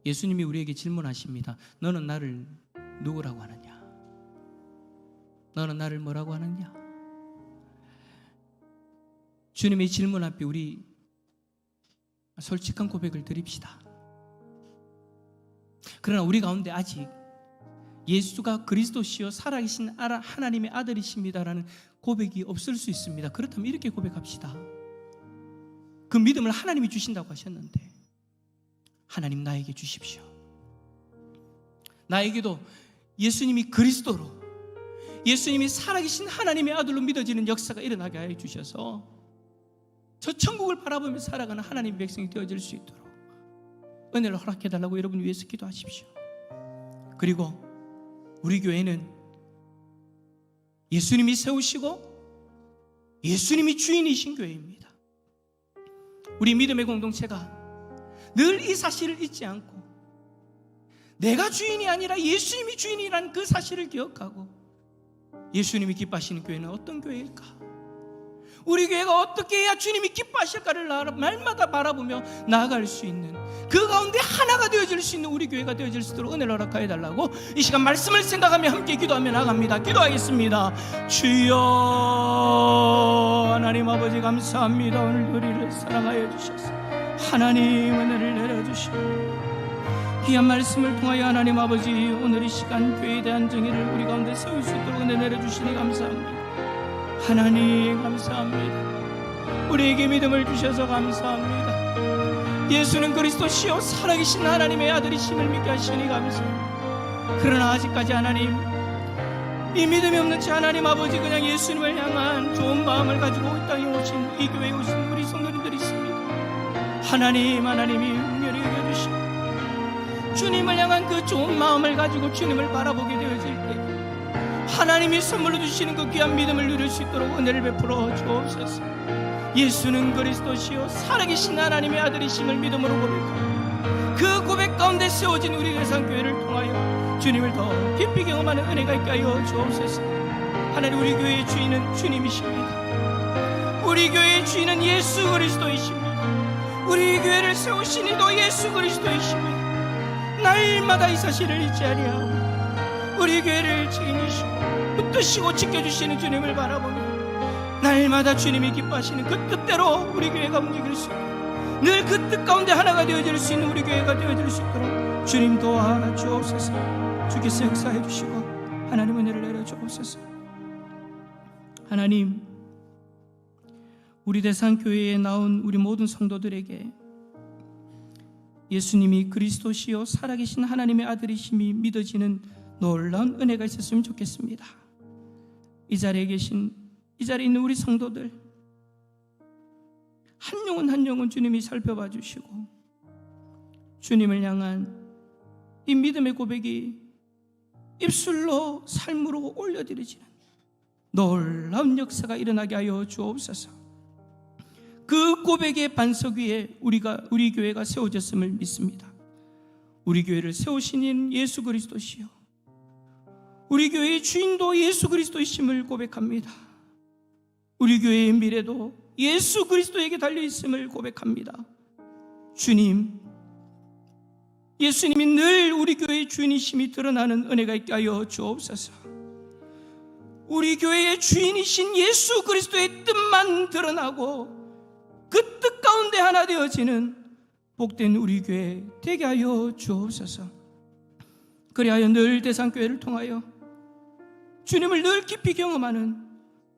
Speaker 2: 예수님이 우리에게 질문하십니다. 너는 나를 누구라고 하느냐? 너는 나를 뭐라고 하느냐? 주님의 질문 앞에 우리 솔직한 고백을 드립시다. 그러나 우리 가운데 아직 예수가 그리스도시요 살아계신 하나님의 아들이십니다라는 고백이 없을 수 있습니다. 그렇다면 이렇게 고백합시다. 그 믿음을 하나님이 주신다고 하셨는데 하나님 나에게 주십시오. 나에게도 예수님이 그리스도로, 예수님이 살아계신 하나님의 아들로 믿어지는 역사가 일어나게 하여 주셔서 저 천국을 바라보며 살아가는 하나님의 백성이 되어질 수 있도록 은혜를 허락해달라고 여러분 위해서 기도하십시오. 그리고 우리 교회는 예수님이 세우시고 예수님이 주인이신 교회입니다. 우리 믿음의 공동체가 늘 이 사실을 잊지 않고 내가 주인이 아니라 예수님이 주인이라는 그 사실을 기억하고 예수님이 기뻐하시는 교회는 어떤 교회일까? 우리 교회가 어떻게 해야 주님이 기뻐하실까를 날마다 바라보며 나아갈 수 있는, 그 가운데 하나가 되어질 수 있는 우리 교회가 되어질 수 있도록 은혜를 허락하여 달라고 이 시간 말씀을 생각하며 함께 기도하며 나갑니다. 기도하겠습니다. 주여 하나님 아버지 감사합니다. 오늘 우리를 사랑하여 주셔서 하나님 은혜를 내려주시고 귀한 말씀을 통하여 하나님 아버지 오늘 이 시간 교회에 대한 정의를 우리 가운데 세울 수 있도록 은혜 내려주시니 감사합니다. 하나님 감사합니다. 우리에게 믿음을 주셔서 감사합니다. 예수는 그리스도시요 살아계신 하나님의 아들이심을 믿게 하시니 감사합니다. 그러나 아직까지 하나님 이 믿음이 없는 채 하나님 아버지 그냥 예수님을 향한 좋은 마음을 가지고 이 땅에 오신 이 교회에 오신 우리 성도님들이 있습니다. 하나님이 은혜를 여겨주시고 주님을 향한 그 좋은 마음을 가지고 주님을 바라보게 되어질 때 하나님이 선물로 주시는 그 귀한 믿음을 누릴 수 있도록 은혜를 베풀어 주옵소서. 예수는 그리스도시요 살아계신 하나님의 아들이심을 믿음으로 고백하고 그 고백 가운데 세워진 우리 대상교회를 통하여 주님을 더 깊이 경험하는 은혜가 있게 하여 주옵소서. 하나님, 우리 교회의 주인은 주님이십니다. 우리 교회의 주인은 예수 그리스도이십니다. 우리 교회를 세우신 이도 예수 그리스도이십니다. 날마다 이 사실을 잊지 아니하고 우리 교회를 책임지시고 붙드시고 지켜주시는 주님을 바라보며 날마다 주님이 기뻐하시는 그 뜻대로 우리 교회가 움직일 수 있고 늘 그 뜻 가운데 하나가 되어질 수 있는 우리 교회가 되어질 수 있도록 주님 도와 주옵소서. 주께서 역사해 주시고 하나님 은혜를 내려 주옵소서. 하나님, 우리 대상교회에 나온 우리 모든 성도들에게 예수님이 그리스도시요 살아계신 하나님의 아들이심이 믿어지는 놀라운 은혜가 있었으면 좋겠습니다. 이 자리에 있는 우리 성도들 한 영혼 한 영혼 주님이 살펴봐 주시고 주님을 향한 이 믿음의 고백이 입술로 삶으로 올려드리지는 놀라운 역사가 일어나게 하여 주옵소서. 그 고백의 반석 위에 우리 교회가 세워졌음을 믿습니다. 우리 교회를 세우신 이는 예수 그리스도시요, 우리 교회의 주인도 예수 그리스도이심을 고백합니다. 우리 교회의 미래도 예수 그리스도에게 달려있음을 고백합니다. 주님, 예수님이 늘 우리 교회의 주인이심이 드러나는 은혜가 있게 하여 주옵소서. 우리 교회의 주인이신 예수 그리스도의 뜻만 드러나고 그 뜻 가운데 하나 되어지는 복된 우리 교회 되게 하여 주옵소서. 그리하여 늘 대상교회를 통하여 주님을 늘 깊이 경험하는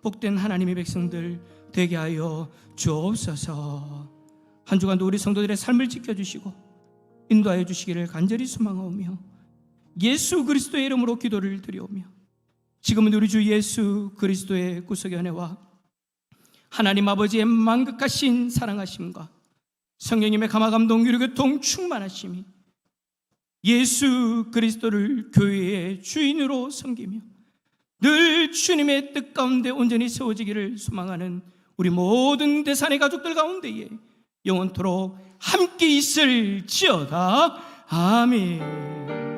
Speaker 2: 복된 하나님의 백성들 되게 하여 주옵소서. 한 주간도 우리 성도들의 삶을 지켜주시고 인도하여 주시기를 간절히 소망하오며 예수 그리스도의 이름으로 기도를 드리오며, 지금은 우리 주 예수 그리스도의 구속의 은혜와 하나님 아버지의 만극하신 사랑하심과 성령님의 감화감동 유료교통 충만하심이 예수 그리스도를 교회의 주인으로 섬기며 늘 주님의 뜻 가운데 온전히 세워지기를 소망하는 우리 모든 대산의 가족들 가운데에 영원토록 함께 있을지어다. 아멘.